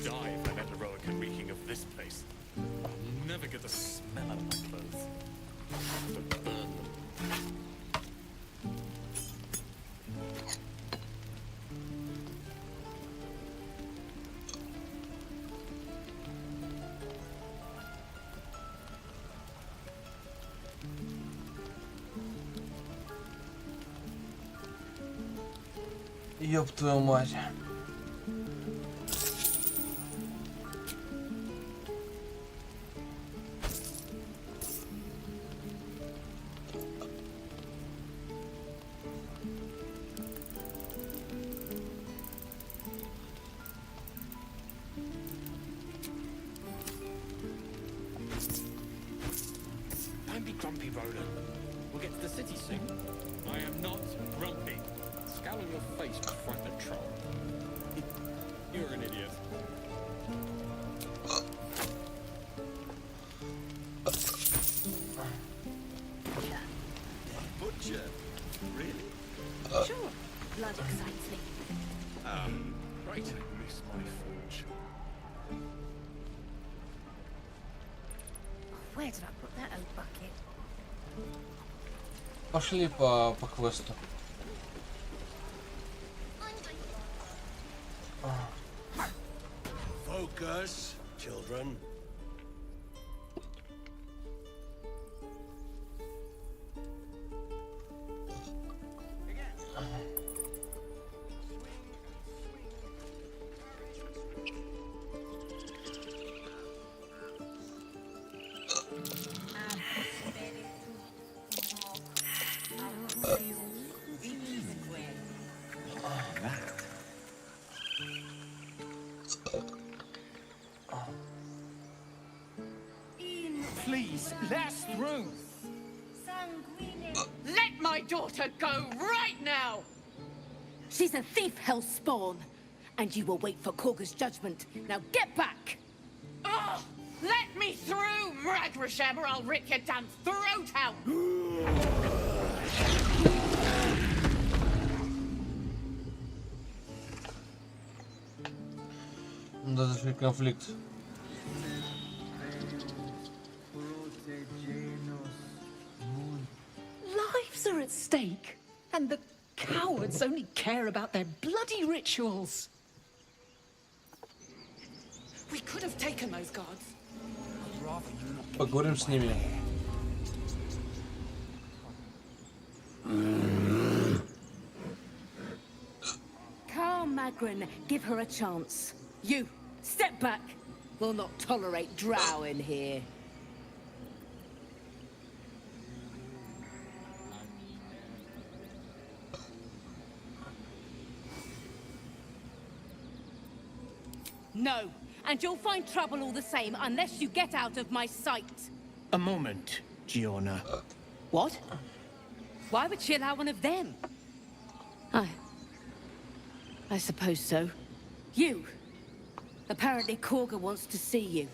Die if I let the heroic and reeking of this place. I'll never get the smell out of my clothes. To burn them. Ёб твою мать. Don't be grumpy, Roland. We'll get to the city soon. I am not grumpy. Scowl on your face will frighten a troll. You're an idiot. Butcher? Really? Sure. Blood excites me. Right, I miss my forge. Where did I put that oak bucket? Пошли по квесту. Focus, children. Please, let us through. Let my daughter go right now! She's a thief, hellspawn. And you will wait for Korga's judgment. Now get back! Oh, let me through, Mragrasham, or I'll rip your damn throat out! Даже конфликт. Lives are at stake, and the cowards only care about their bloody rituals. We could have taken those guards. Поговорим с ними. Calm, Magrin. Give her a chance. You, step back. We'll not tolerate drow in here. No, and you'll find trouble all the same unless you get out of my sight. A moment, Giona. What? Why would she allow one of them? I suppose so. You. Apparently Korga wants to see you.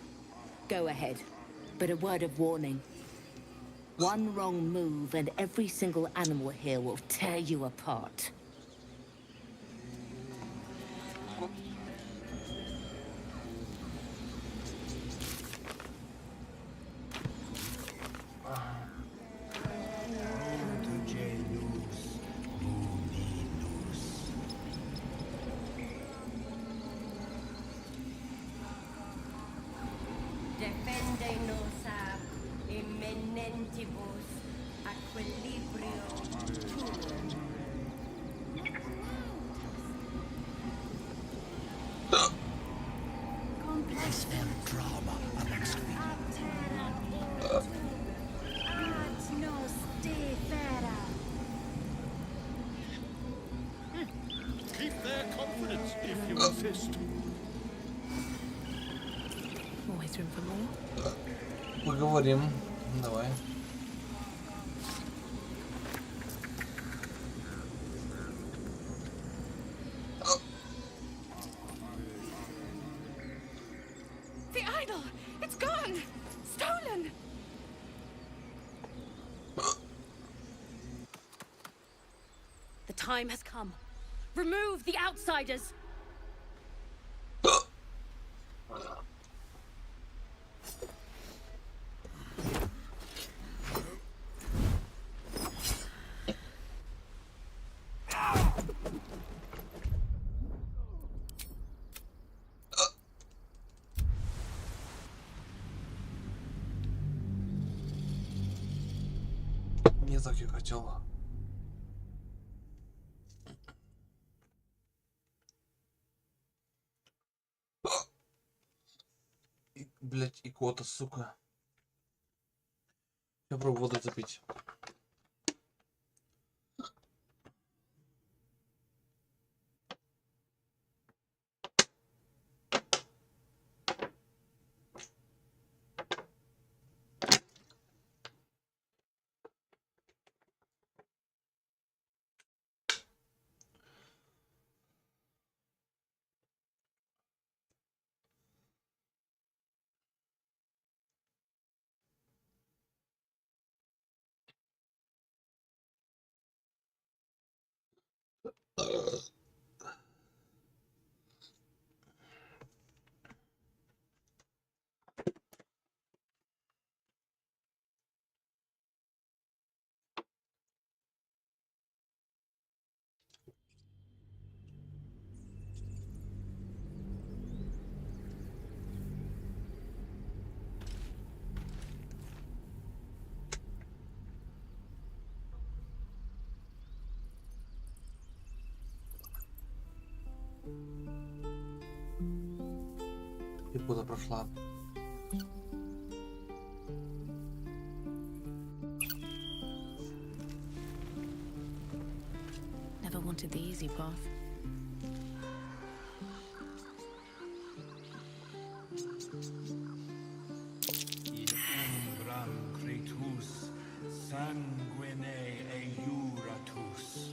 Go ahead. But a word of warning. One wrong move and every single animal here will tear you apart. Defendenos a imminentibus equilibrio tuum. Is there drama amongst me? Ad nos defera. Keep their confidence if you insist. Always room for more. Поговорим. Давай. The idol! It's gone! Stolen! The time has come. Remove the outsiders! Не так я хотел. Блять, икота, сука. Я пробую воду запить. И куда прошла? Never wanted the easy path. In umbram sanguine eiuratus.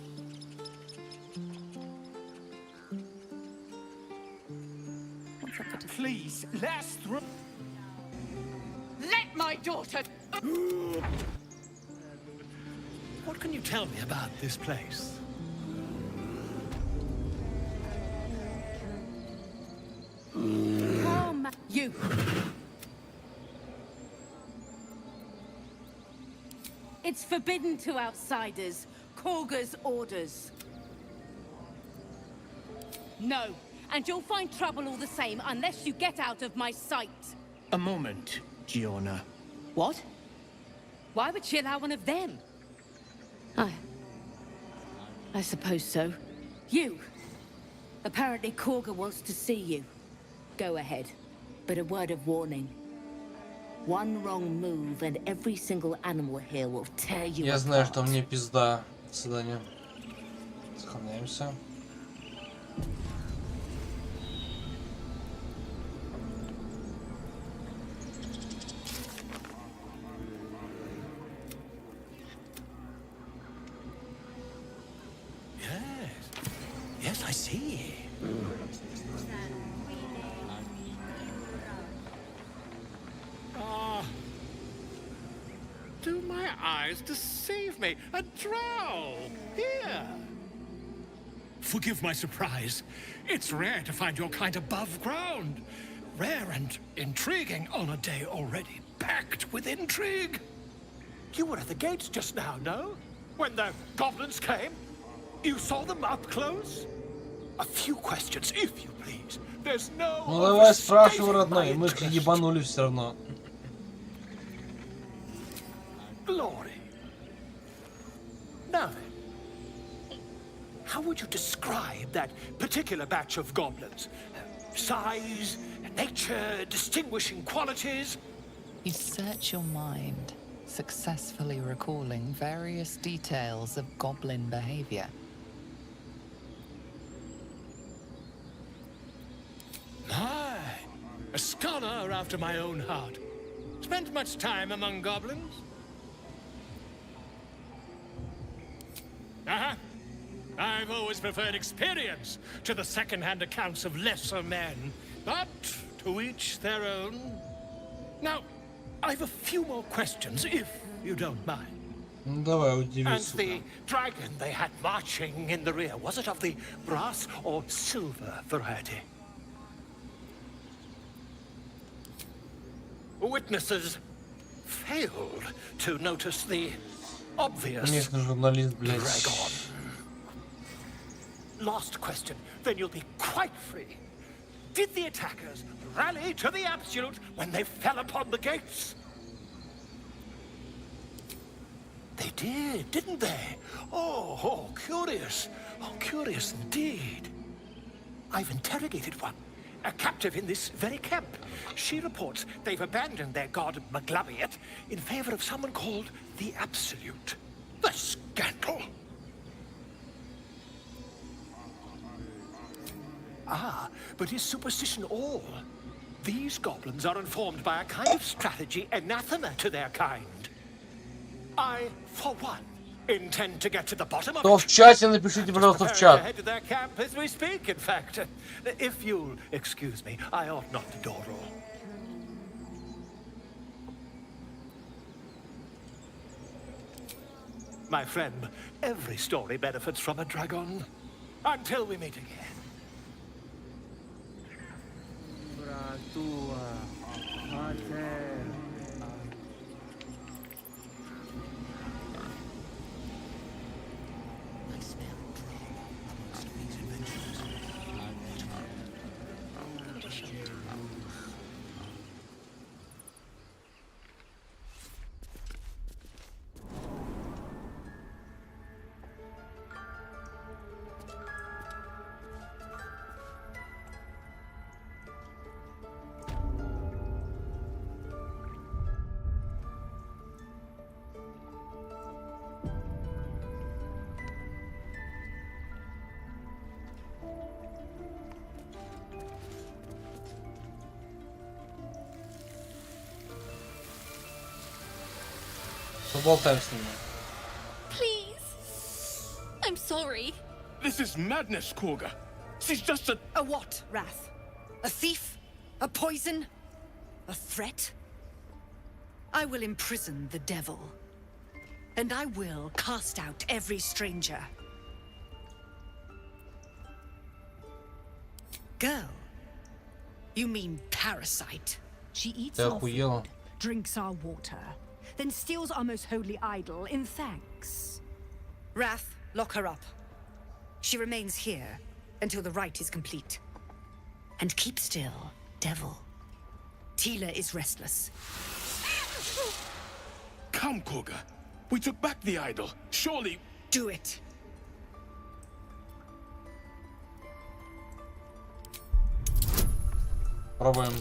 Please, last room. Let my daughter... What can you tell me about this place? Calm, you. It's forbidden to outsiders. Korga's orders. No, and you'll find trouble all the same unless you get out of my sight. A moment, Giona. What? Why would she allow one of them? I suppose so. You! Apparently Korga wants to see you. Go ahead. But a word of warning. One wrong move and every single animal here will tear you apart. Я знаю, что мне пизда. До свидания. Сохраняемся. Yes, I see. Do my eyes deceive me? A drow! Here! Forgive my surprise. It's rare to find your kind above ground. Rare and intriguing on a day already packed with intrigue. You were at the gates just now, no? When the goblins came? You saw them up close? A few questions, if you please. There's no... Ну давай спрашивай, родной, мы же ебанули все равно. Glory. Now then, how would you describe that particular batch of goblins? Size, nature, distinguishing qualities? You search your mind, successfully recalling various details of goblin behavior. My, a scholar after my own heart. Spent much time among goblins? I've always preferred experience to the second-hand accounts of lesser men, but to each their own. Now, I've a few more questions, if you don't mind. Давай, удиви, And сука. the dragon they had marching in the rear, was it of the brass or silver variety? Witnesses failed to notice the obvious Конечно, журналист, блядь. dragon. Last question, then you'll be quite free. Did the attackers rally to the absolute when they fell upon the gates? They did, didn't they? Oh, curious. Oh, curious indeed. I've interrogated one, a captive in this very camp. She reports they've abandoned their god Maglabiet in favor of someone called the Absolute. The scandal! Ah, but is superstition all? These goblins are informed by a kind of strategy anathema to their kind. I, for one, intend to get to the bottom of Кто в чате, напишите, пожалуйста, в чат. Head to their camp as we speak, in fact. If you'll excuse me, I ought not to dawdle. My friend, every story benefits from a dragon. Until we meet again. Поболтаем с ними. sorry. This is madness, Korga. She's just a... A what, Wrath? A thief? A poison? A threat? I will imprison the devil. And I will cast out every stranger. Girl? You mean parasite? She eats Ты our охуела? food, drinks our water, then steals our most holy idol in thanks. Wrath, lock her up. She remains here until the rite is complete. And keep still, devil. Tila is restless. Come, Korga. We took back the idol. Surely... Do it. Пробуем.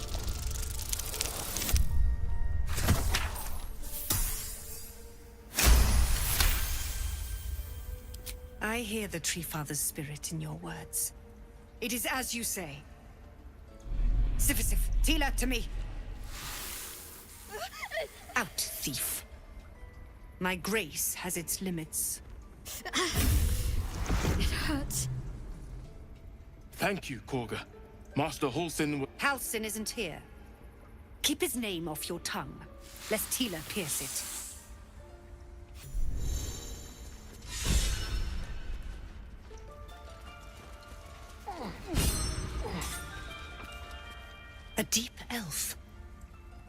I hear the Tree Father's spirit in your words. It is as you say. Sifisif, Tila, to me. Out, thief. My grace has its limits. It hurts. Thank you, Korga. Master Halsin... Halsin isn't here. Keep his name off your tongue, lest Tila pierce it. A deep elf.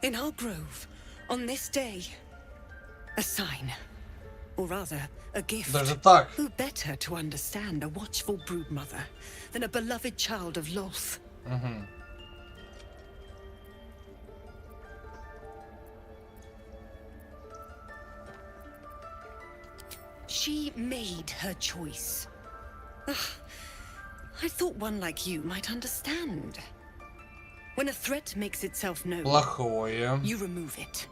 In our grove, on this day. A sign. Or rather, a gift. Даже так. Who better to understand a watchful broodmother than a beloved child of Loth? She made her choice. Ugh, I thought one like you might understand. When a threat makes itself known, Плохое. you remove it.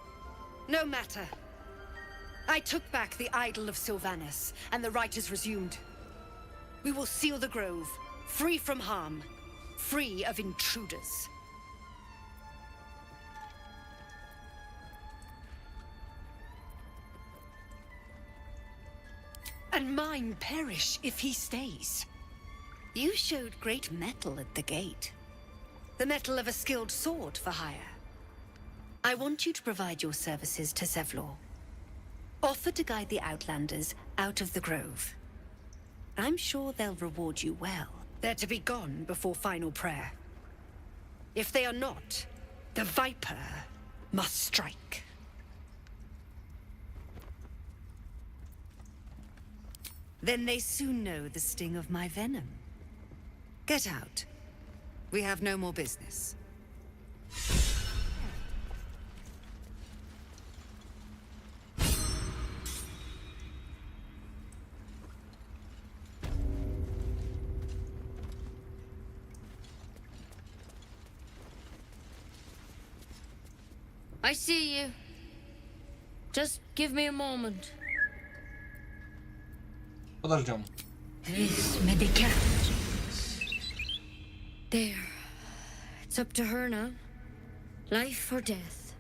No matter. I took back the idol of Sylvanus, and the rite is resumed. We will seal the grove, free from harm, free of intruders. And mine perish if he stays. You showed great mettle at the gate. The mettle of a skilled sword for hire. I want you to provide your services to Zevlor. Offer to guide the Outlanders out of the grove. I'm sure they'll reward you well. They're to be gone before final prayer. If they are not, the Viper must strike. Then they soon know the sting of my venom. Get out. We have no more business. I see you. Just give me a moment. Подождем. There. It's up to her now. Life or death.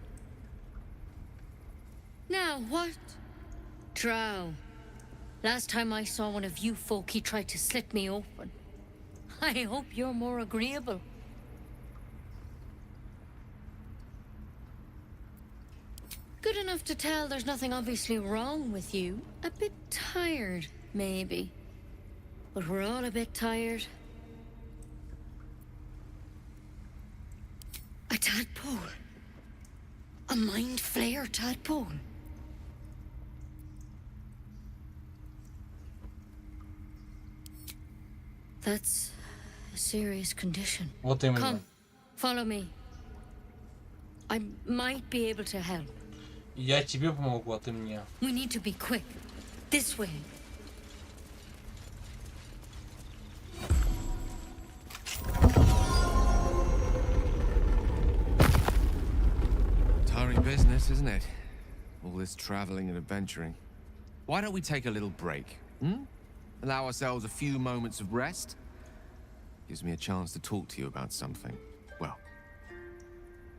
Now, what? Drow. Last time I saw one of you folk, he tried to slit me open. I hope you're more agreeable. Good enough to tell there's nothing obviously wrong with you. A bit tired, maybe. But we're all a bit tired. A tadpole. A mind flayer tadpole. That's a serious condition. Вот именно. Come, follow me. I might be able to help. Я тебе помогу, а ты мне. We need to be quick. This way. Tiring business, isn't it? All this traveling and adventuring. Why don't we take a little break? Allow ourselves a few moments of rest? Gives me a chance to talk to you about something, well,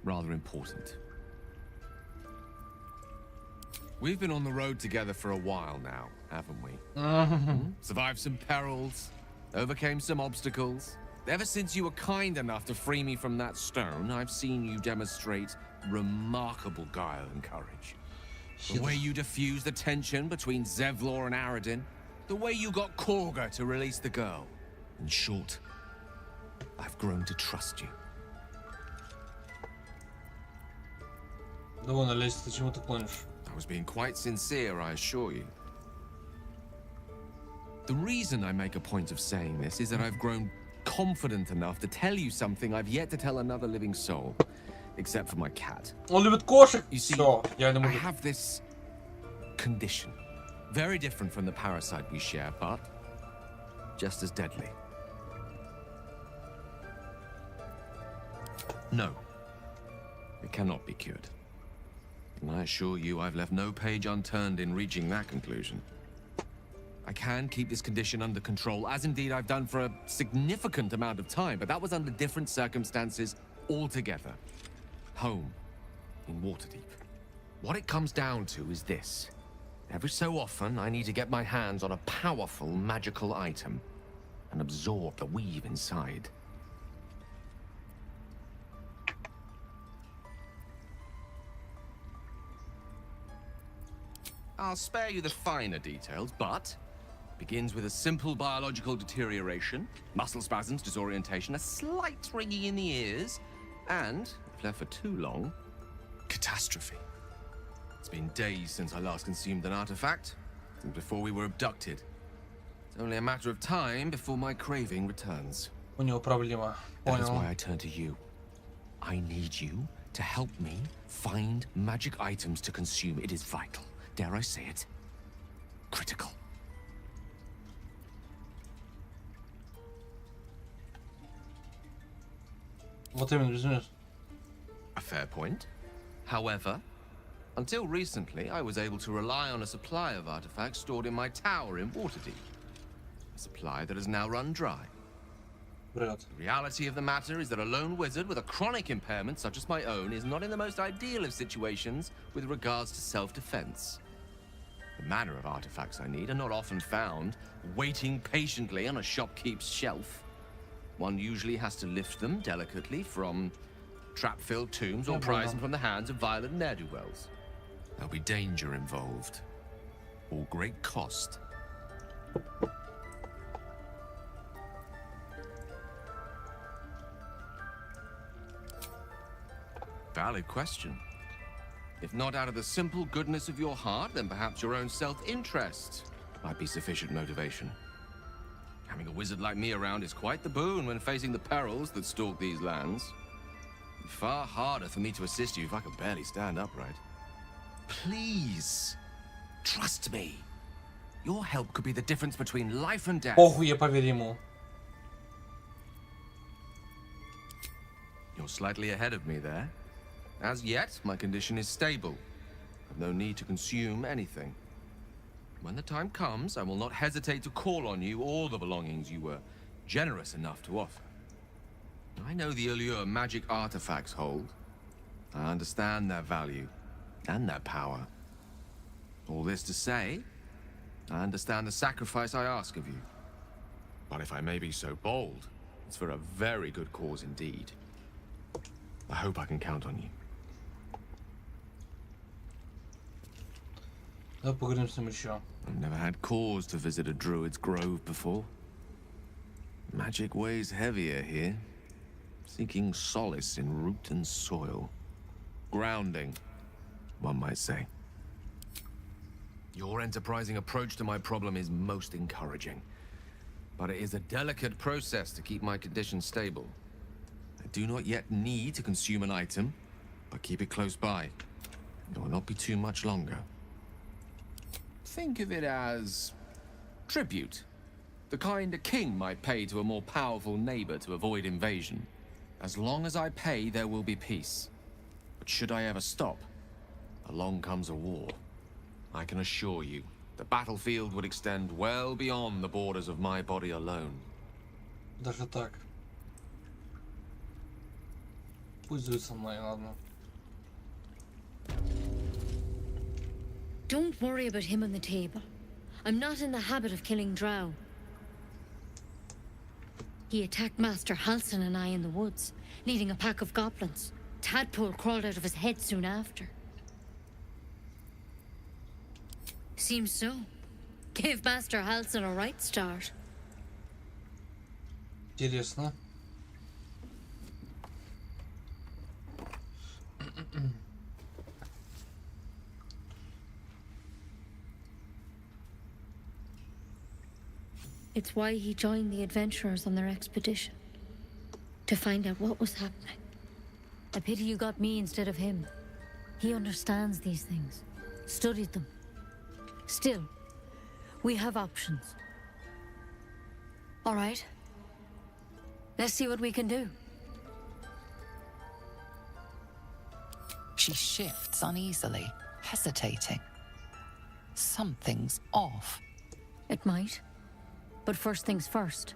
rather important. We've been on the road together for a while now. haven't we? Survived some perils, overcame some obstacles. Ever since you were kind enough to free me from that stone, I've seen you demonstrate remarkable guile and courage. The way you diffused the tension between Zevlor and Aradin, the way you got Korga to release the girl. In short, I've grown to trust you. Довольно лезть, ты чему ты клонишь? I was being quite sincere, I assure you. The reason I make a point of saying this is that I've grown confident enough to tell you something I've yet to tell another living soul, except for my cat. Он любит кошек. You see, я не I могу. have this condition, very different from the parasite we share, but just as deadly. No, it cannot be cured. And I assure you, I've left no page unturned in reaching that conclusion. I can keep this condition under control, as indeed I've done for a significant amount of time, but that was under different circumstances altogether. Home, in Waterdeep. What it comes down to is this. Every so often, I need to get my hands on a powerful magical item and absorb the weave inside. I'll spare you the finer details, but it begins with a simple biological deterioration, muscle spasms, disorientation, a slight ringing in the ears, and, if left for too long, catastrophe. It's been days since I last consumed an artifact, since before we were abducted. It's only a matter of time before my craving returns. У него проблема. That is why I turn to you. I need you to help me find magic items to consume. It is vital. Dare I say it? Critical. Вот именно, безумец. A fair point. However, until recently, I was able to rely on a supply of artifacts stored in my tower in Waterdeep. A supply that has now run dry. The reality of the matter is that a lone wizard with a chronic impairment such as my own is not in the most ideal of situations with regards to self-defense. The manner of artifacts I need are not often found waiting patiently on a shopkeep's shelf. One usually has to lift them delicately from trap-filled tombs or prise them from the hands of violent ne'er-do-wells. There'll be danger involved, or great cost. Valid question. If not out of the simple goodness of your heart, then perhaps your own self-interest might be sufficient motivation. Having a wizard like me around is quite the boon when facing the perils that stalk these lands. It'd be far harder for me to assist you if I could barely stand upright. Please, trust me. Your help could be the difference between life and death. Похуй, я поверю ему. You're slightly ahead of me there. As yet, my condition is stable. I've no need to consume anything. When the time comes, I will not hesitate to call on you or the belongings you were generous enough to offer. I know the allure magic artifacts hold. I understand their value and their power. All this to say, I understand the sacrifice I ask of you. But if I may be so bold, it's for a very good cause indeed. I hope I can count on you. Давай поговорим с ним еще. I've never had cause to visit a druid's grove before. Magic weighs heavier here, seeking solace in root and soil. Grounding, one might say. Your enterprising approach to my problem is most encouraging, but it is a delicate process to keep my condition stable. I do not yet need to consume an item, but keep it close by. It will not be too much longer. Think of it as tribute. The kind a king might pay to a more powerful neighbor to avoid invasion. As long as I pay, there will be peace. But should I ever stop, along comes a war. I can assure you, the battlefield would extend well beyond the borders of my body alone. Даже так. Пользуется мной, ладно. Don't worry about him on the table. I'm not in the habit of killing drow. He attacked Master Halsin and I in the woods, leading a pack of goblins. Tadpole crawled out of his head soon after. Seems so. Gave Master Halsin a right start. Интересно. It's why he joined the adventurers on their expedition. To find out what was happening. A pity you got me instead of him. He understands these things. Studied them. Still, we have options. All right. Let's see what we can do. She shifts uneasily, hesitating. Something's off. It might. But first things first.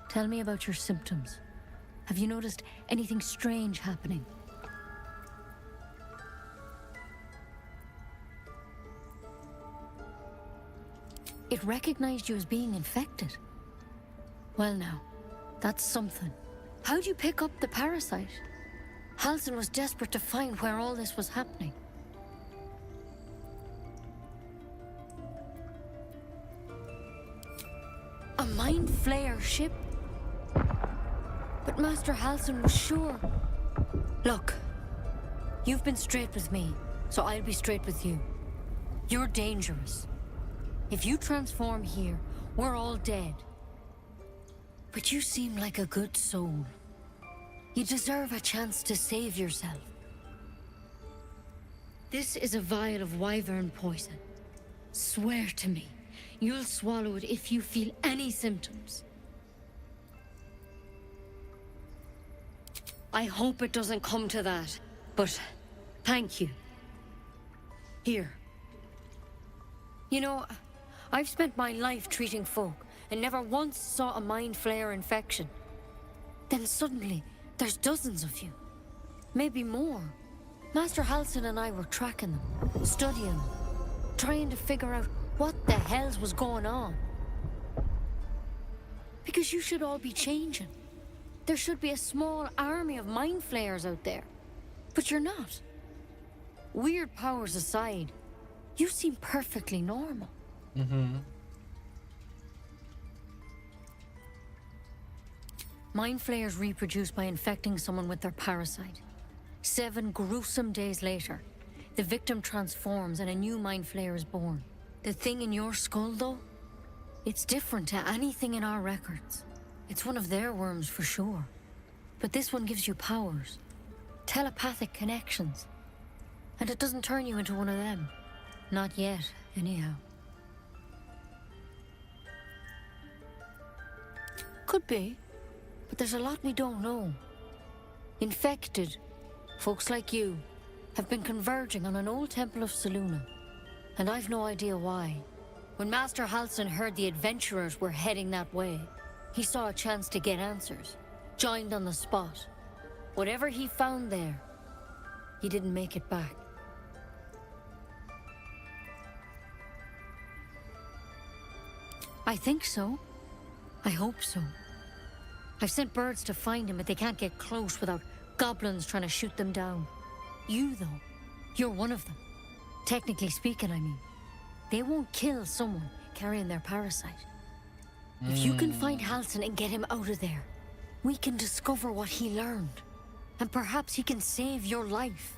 Tell me about your symptoms. Have you noticed anything strange happening? It recognized you as being infected. Well now, that's something. How'd you pick up the parasite? Halsin was desperate to find where all this was happening. A mind flayer ship? But Master Halsin was sure. Look, you've been straight with me, so I'll be straight with you. You're dangerous. If you transform here, we're all dead. But you seem like a good soul. You deserve a chance to save yourself. This is a vial of wyvern poison. Swear to me, you'll swallow it if you feel any symptoms. I hope it doesn't come to that, but thank you. Here. You know, I've spent my life treating folk and never once saw a mind flayer infection. Then suddenly, there's dozens of you. Maybe more. Master Halsin and I were tracking them, studying them, trying to figure out what the hells was going on. Because you should all be changing. There should be a small army of mind flayers out there. But you're not. Weird powers aside, you seem perfectly normal. Mind flayers reproduce by infecting someone with their parasite. 7 gruesome days later, the victim transforms and a new mind flayer is born. The thing in your skull, though, it's different to anything in our records. It's one of their worms for sure. But this one gives you powers. Telepathic connections. And it doesn't turn you into one of them. Not yet, anyhow. Could be. But there's a lot we don't know. Infected, folks like you, have been converging on an old temple of Selûne. And I've no idea why. When Master Halsin heard the adventurers were heading that way, he saw a chance to get answers. Joined on the spot. Whatever he found there, he didn't make it back. I think so. I hope so. I've sent birds to find him, but they can't get close without goblins trying to shoot them down. You, though, you're one of them. Technically speaking, I mean. They won't kill someone carrying their parasite. If you can find Halsin and get him out of there, we can discover what he learned. And perhaps he can save your life.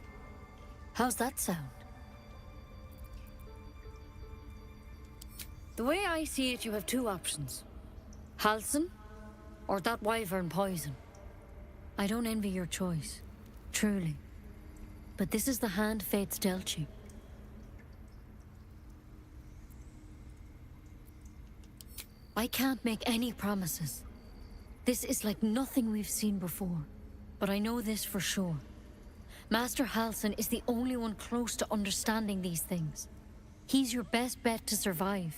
How's that sound? The way I see it, you have 2 options. Halsin, or that wyvern poison. I don't envy your choice, truly. But this is the hand fate's dealt you. I can't make any promises. This is like nothing we've seen before. But I know this for sure. Master Halsin is the only one close to understanding these things. He's your best bet to survive.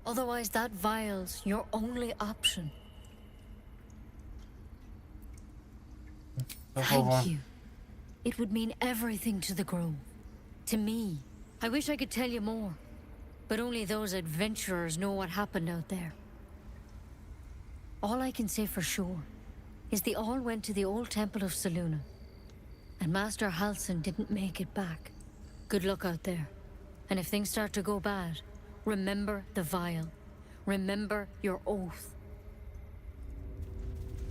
Otherwise, that vial's your only option. Thank you. It would mean everything to the Grove. To me. I wish I could tell you more. But only those adventurers know what happened out there. All I can say for sure is they all went to the old temple of Selûne, and Master Halsin didn't make it back. Good luck out there. And if things start to go bad, remember the vial. Remember your oath.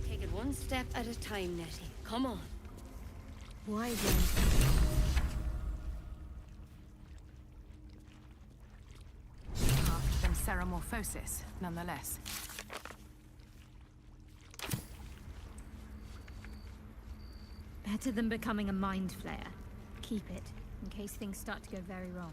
Take it one step at a time, Nettie. Come on. Why then? Than Ceramorphosis, nonetheless. Better than becoming a mind flayer. Keep it, in case things start to go very wrong.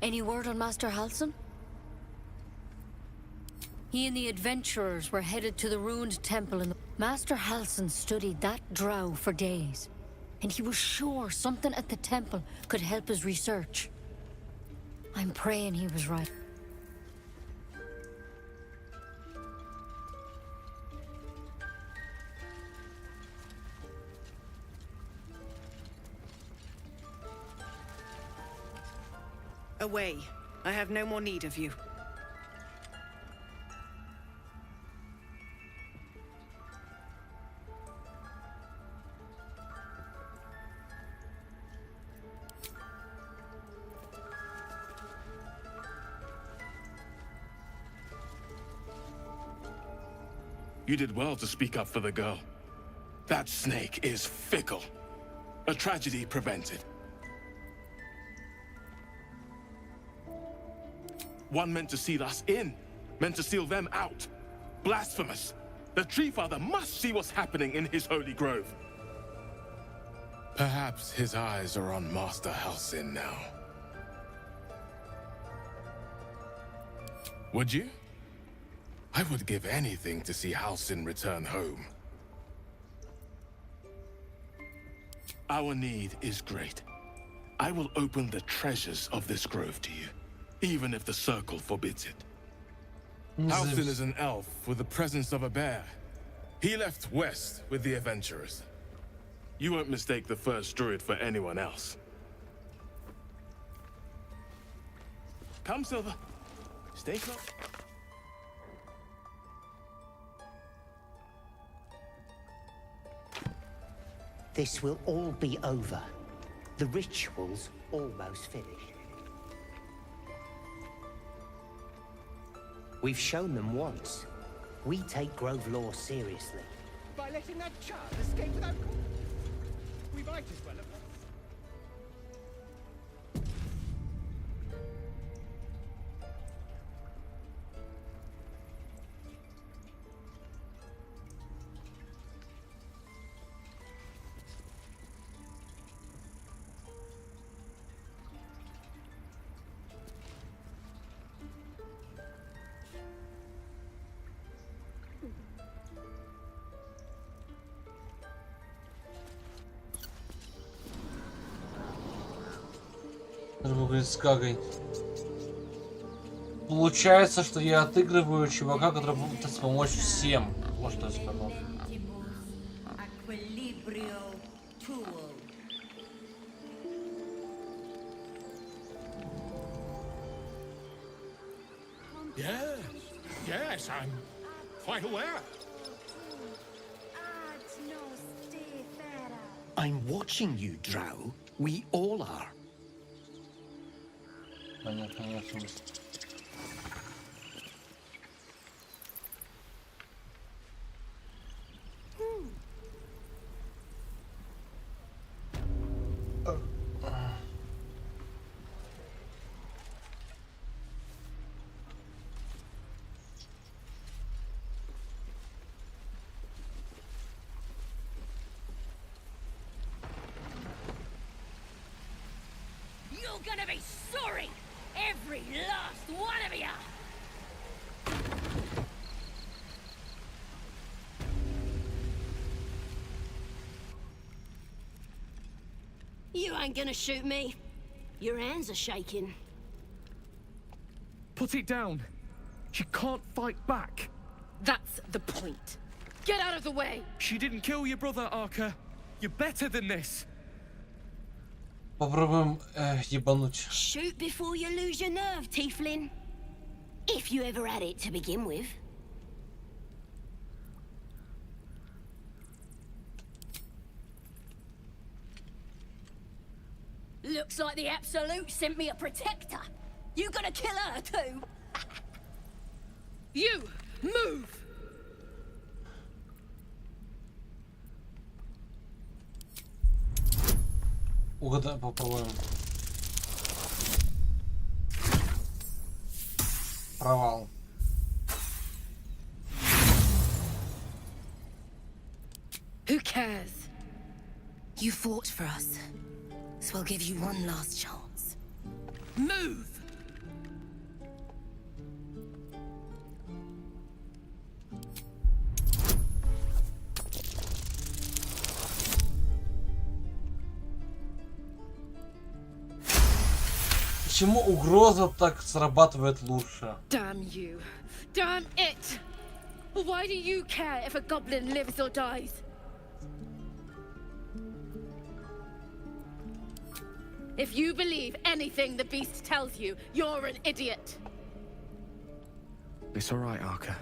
Any word on Master Halsin? He and the adventurers were headed to the ruined temple and Master Halsin studied that drow for days. And he was sure something at the temple could help his research. I'm praying he was right. Away. I have no more need of you. You did well to speak up for the girl. That snake is fickle. A tragedy prevented. One meant to seal us in, meant to seal them out. Blasphemous. The Tree Father must see what's happening in his holy grove. Perhaps his eyes are on Master Halsin now. Would you? I would give anything to see Halsin return home. Our need is great. I will open the treasures of this grove to you, even if the Circle forbids it. Halsin is an elf with the presence of a bear. He left west with the adventurers. You won't mistake the first druid for anyone else. Come, Silver. Stay close. This will all be over. The ritual's almost finished. We've shown them once. We take Grove law seriously. By letting that child escape without cause? We might as well have... С Гагой. Получается, что я отыгрываю чувака, который пытается помочь всем. Вот что я сказал. Yes, I'm quite aware. I'm watching you, Drow. We all are. Понятно, ясно. You're gonna be sorry! Every last one of you! You ain't gonna shoot me. Your hands are shaking. Put it down. She can't fight back. That's the point. Get out of the way! She didn't kill your brother, Arka. You're better than this. Попробуем ебануть. Shoot before you lose your nerve, Tiefling. If you ever had it to begin with. Looks like the Absolute sent me a protector. You gonna kill her too? You! Move! Угадай, попробуем. Провал. Who cares? You fought for us, so I'll give you one last chance. Move! Почему угроза так срабатывает лучше? Damn you. Damn it! Why do you care if a goblin lives or dies? If you believe anything the beast tells you, you're an idiot. It's all right, Arka.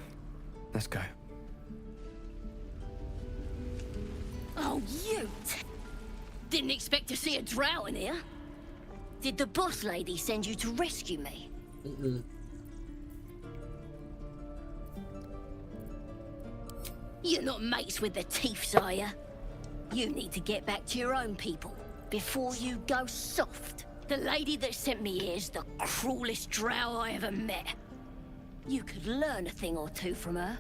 Let's go. Oh, you! Didn't expect to see a drow in here. Did the boss lady send you to rescue me? You're not mates with the Tiefs, are you? You need to get back to your own people before you go soft. The lady that sent me here is the cruelest drow I ever met. You could learn a thing or two from her.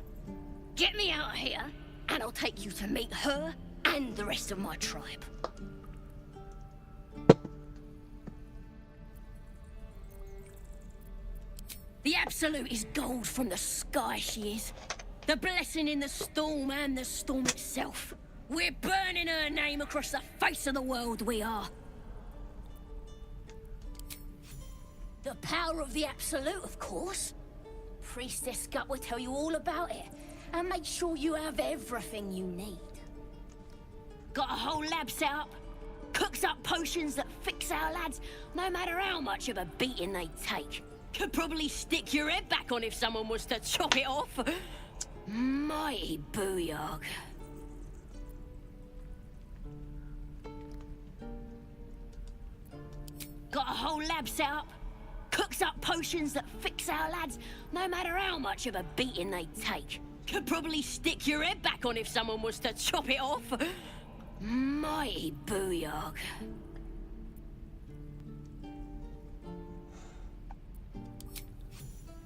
Get me out of here, and I'll take you to meet her and the rest of my tribe. The Absolute is gold from the sky, she is. The blessing in the storm and the storm itself. We're burning her name across the face of the world, we are. The power of the Absolute, of course. Priestess Gut will tell you all about it, and make sure you have everything you need. Got a whole lab set up. Cooks up potions that fix our lads, no matter how much of a beating they take. Could probably stick your head back on if someone was to chop it off. Mighty booyog. Got a whole lab set up. Cooks up potions that fix our lads, no matter how much of a beating they take. Could probably stick your head back on if someone was to chop it off. Mighty booyog.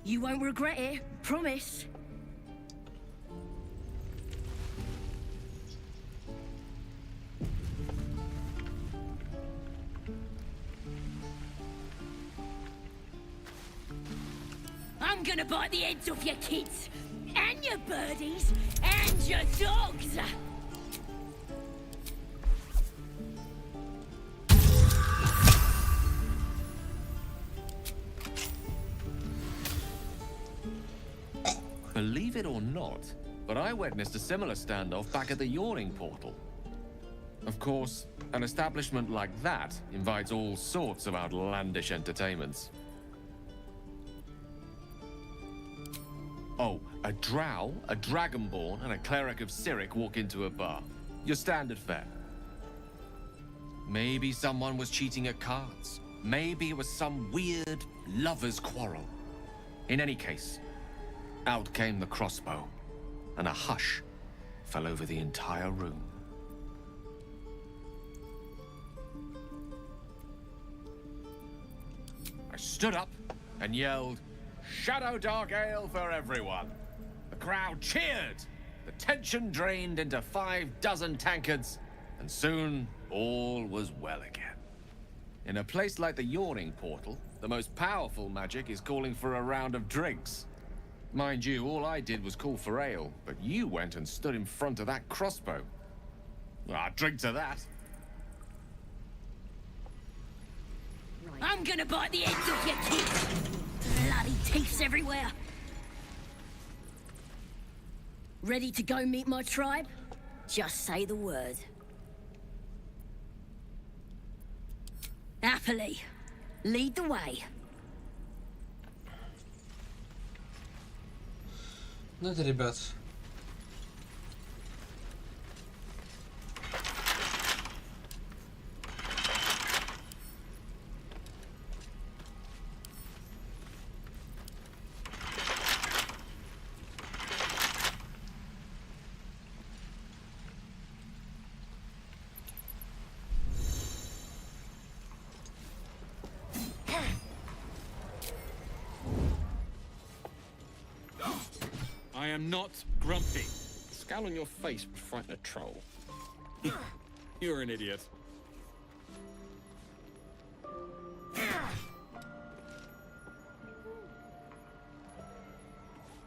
You won't regret it, promise. I'm gonna bite the heads off your kids, and your birdies, and your dogs. Believe it or not, but I witnessed a similar standoff back at the Yawning Portal. Of course, an establishment like that invites all sorts of outlandish entertainments. Oh, a drow, a dragonborn, and a cleric of Cyric walk into a bar. Your standard fare. Maybe someone was cheating at cards. Maybe it was some weird lover's quarrel. In any case, out came the crossbow, and a hush fell over the entire room. I stood up and yelled, "Shadow Dark Ale for everyone!" The crowd cheered. The tension drained into 6 tankards, and soon all was well again. In a place like the Yawning Portal, the most powerful magic is calling for a round of drinks. Mind you, all I did was call for ale, but you went and stood in front of that crossbow. I'll drink to that. I'm gonna bite the ends off your kids. Bloody teeths everywhere. Ready to go meet my tribe? Just say the word. Happily. Lead the way. Ну это, ребят. I am not grumpy. The scowl on your face would frighten a troll. You're an idiot.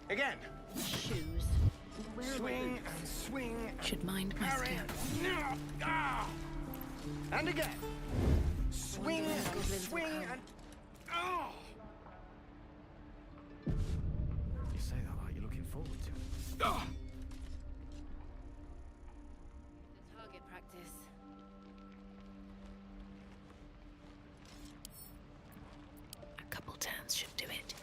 Again. Shoes. Swing and swing. Should mind my Parry. step. Ah. And again. Swing and swing and... Oh! You say that like you're looking forward to it. Oh! Target practice. A couple turns should do it.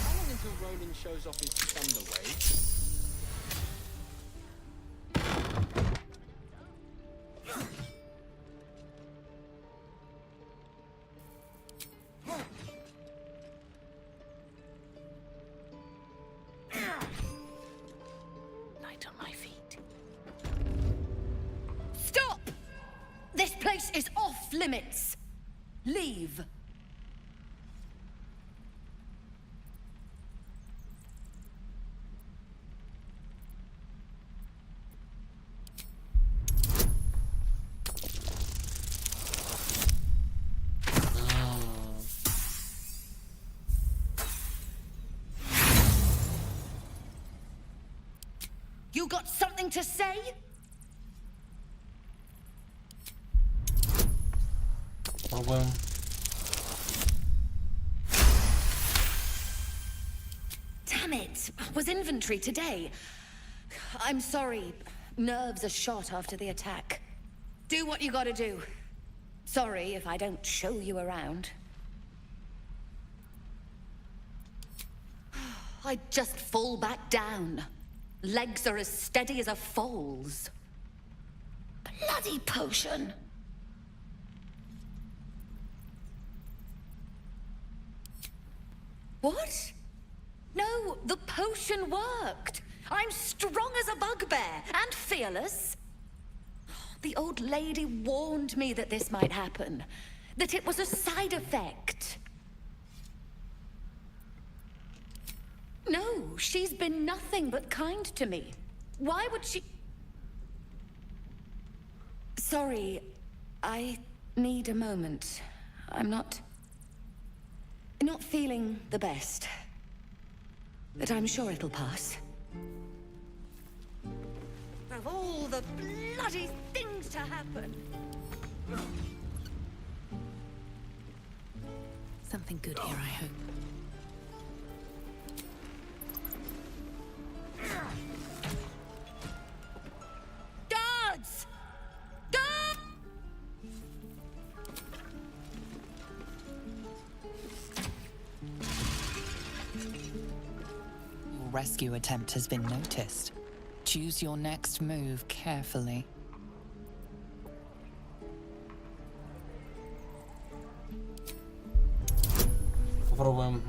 How long until Roland shows off his thunder wave? Light on my feet. Stop! This place is off limits. Leave. You got something to say? Пробуем. Damn it! Was inventory today? I'm sorry. Nerves are shot after the attack. Do what you gotta do. Sorry if I don't show you around. I just fall back down. Legs are as steady as a foal's. Bloody potion! What? No, the potion worked. I'm strong as a bugbear and fearless. The old lady warned me that this might happen, that it was a side effect. No, she's been nothing but kind to me. Why would she... Sorry, I need a moment. I'm not feeling the best. But I'm sure it'll pass. Of all the bloody things to happen. Something good here, I hope. Guards! Guards! Your rescue attempt has been noticed. Choose your next move carefully. Попробуем.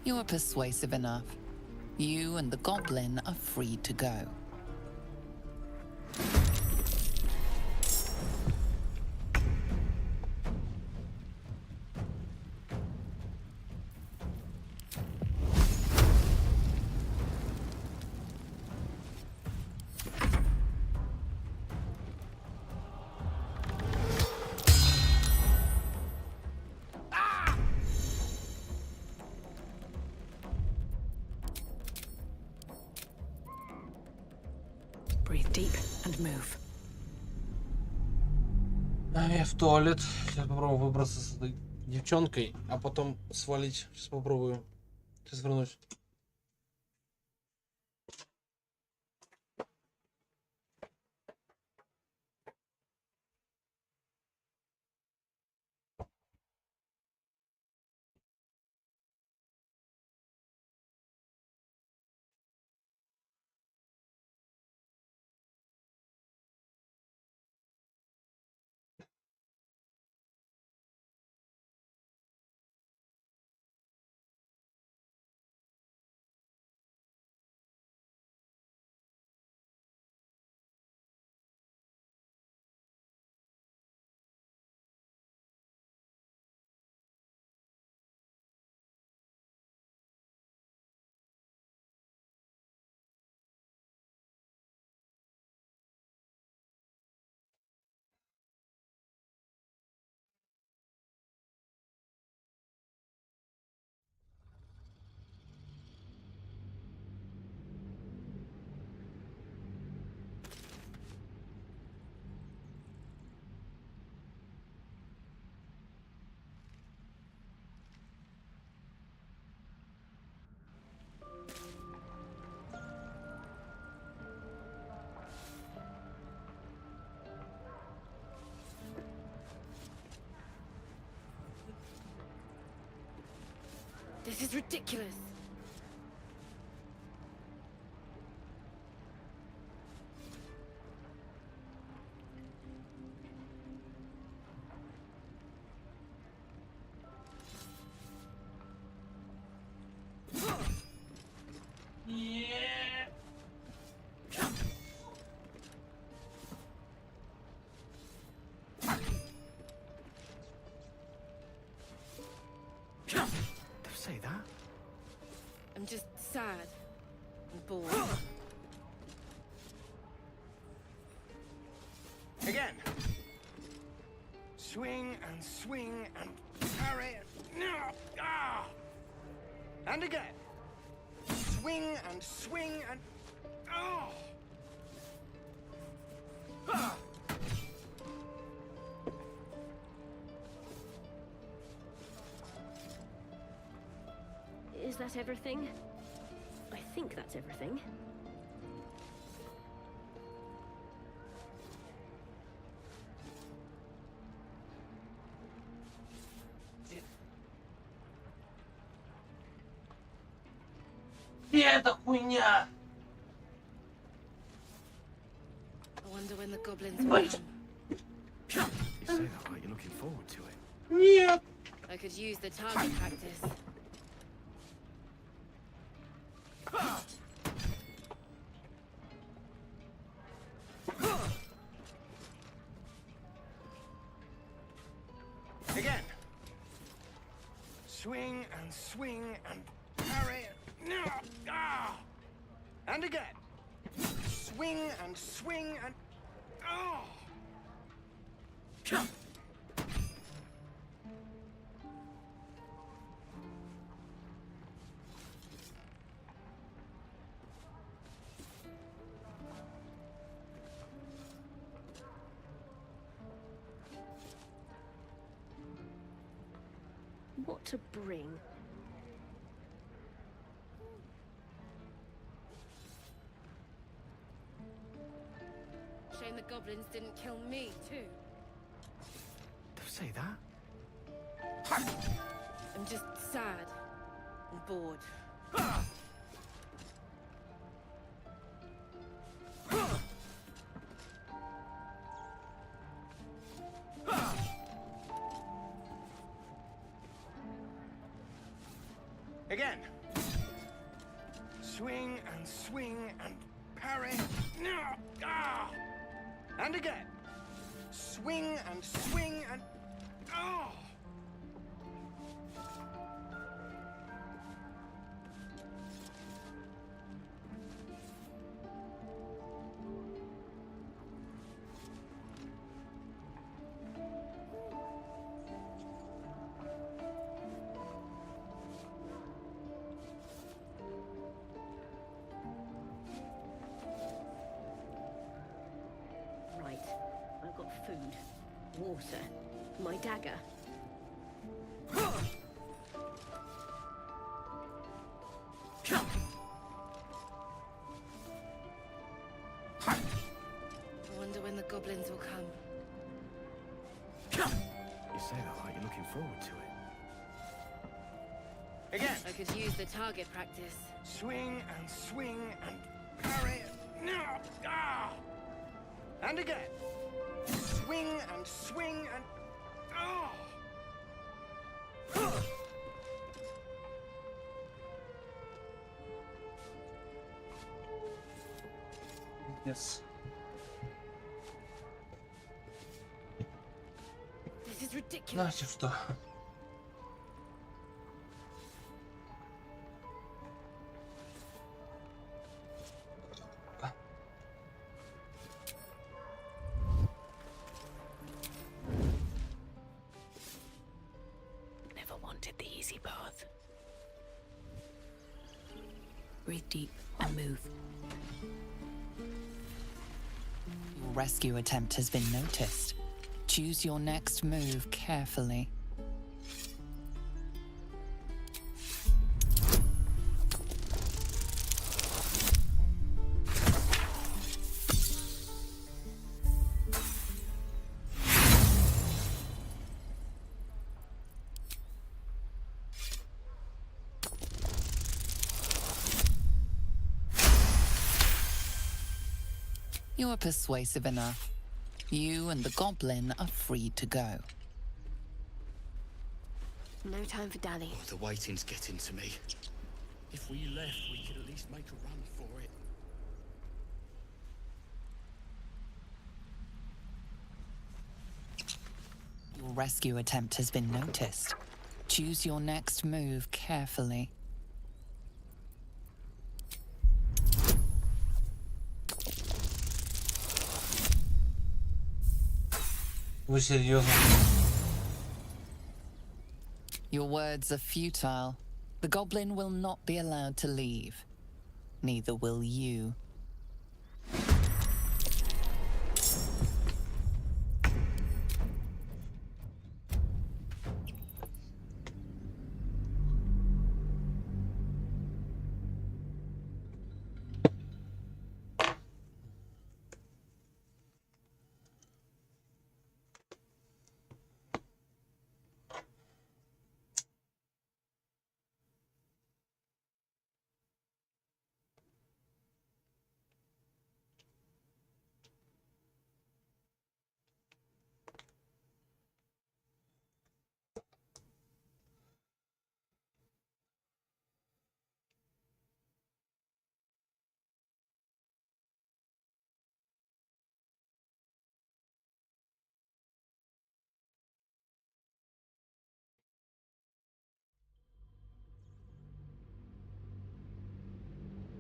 You are persuasive enough. You and the goblin are free to go. Breathe deep and move. Я в туалет. Сейчас попробую выбраться с этой девчонкой, а потом свалить. Сейчас попробую. Сейчас вернусь. This is ridiculous. Say that? I'm just sad and bored. Again. Swing and swing and parry. Ah! And again. Swing and swing and... Oh! Ah! Is that everything? I think that's everything. Это хуйня! I wonder when the goblins will come. You say that like you're looking forward to it. Нет! I could use the target practice. Again. Swing and swing and parry. Ah! And again. Swing and swing and... Oh! What to bring? Shame the goblins didn't kill me, too. Don't say that. I'm just sad and bored. Again. Swing and swing and parry. Ah! And again. Swing and swing and... Oh! food, water, my dagger. I wonder when the goblins will come. You say that like you're looking forward to it. Again. I could use the target practice. Swing and parry. No! Ah! And again. Swing and oh! Yes. This is ridiculous. Знаете что? Never wanted the easy path. Breathe deep and move. Your rescue attempt has been noticed. Choose your next move carefully. You are persuasive enough. You and the goblin are free to go. No time for dally. Oh, the waiting's getting to me. If we left, we could at least make a run for it. Your rescue attempt has been noticed. Choose your next move carefully. Вы серьезно? Your words are futile. The goblin will not be allowed to leave. Neither will you.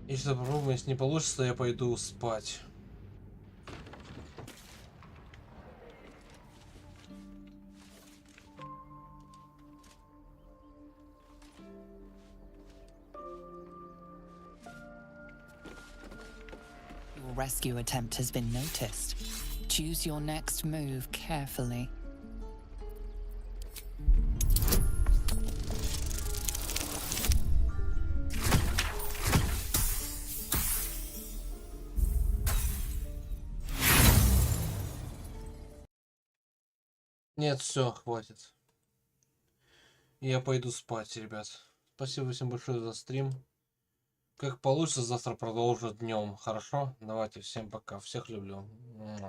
Если попробуем, если не получится, я пойду спать. Your rescue attempt has been noticed. Choose your next move carefully. Нет, все, хватит. Я пойду спать, ребят. Спасибо всем большое за стрим. Как получится, завтра продолжу днем. Хорошо? Давайте, всем пока. Всех люблю.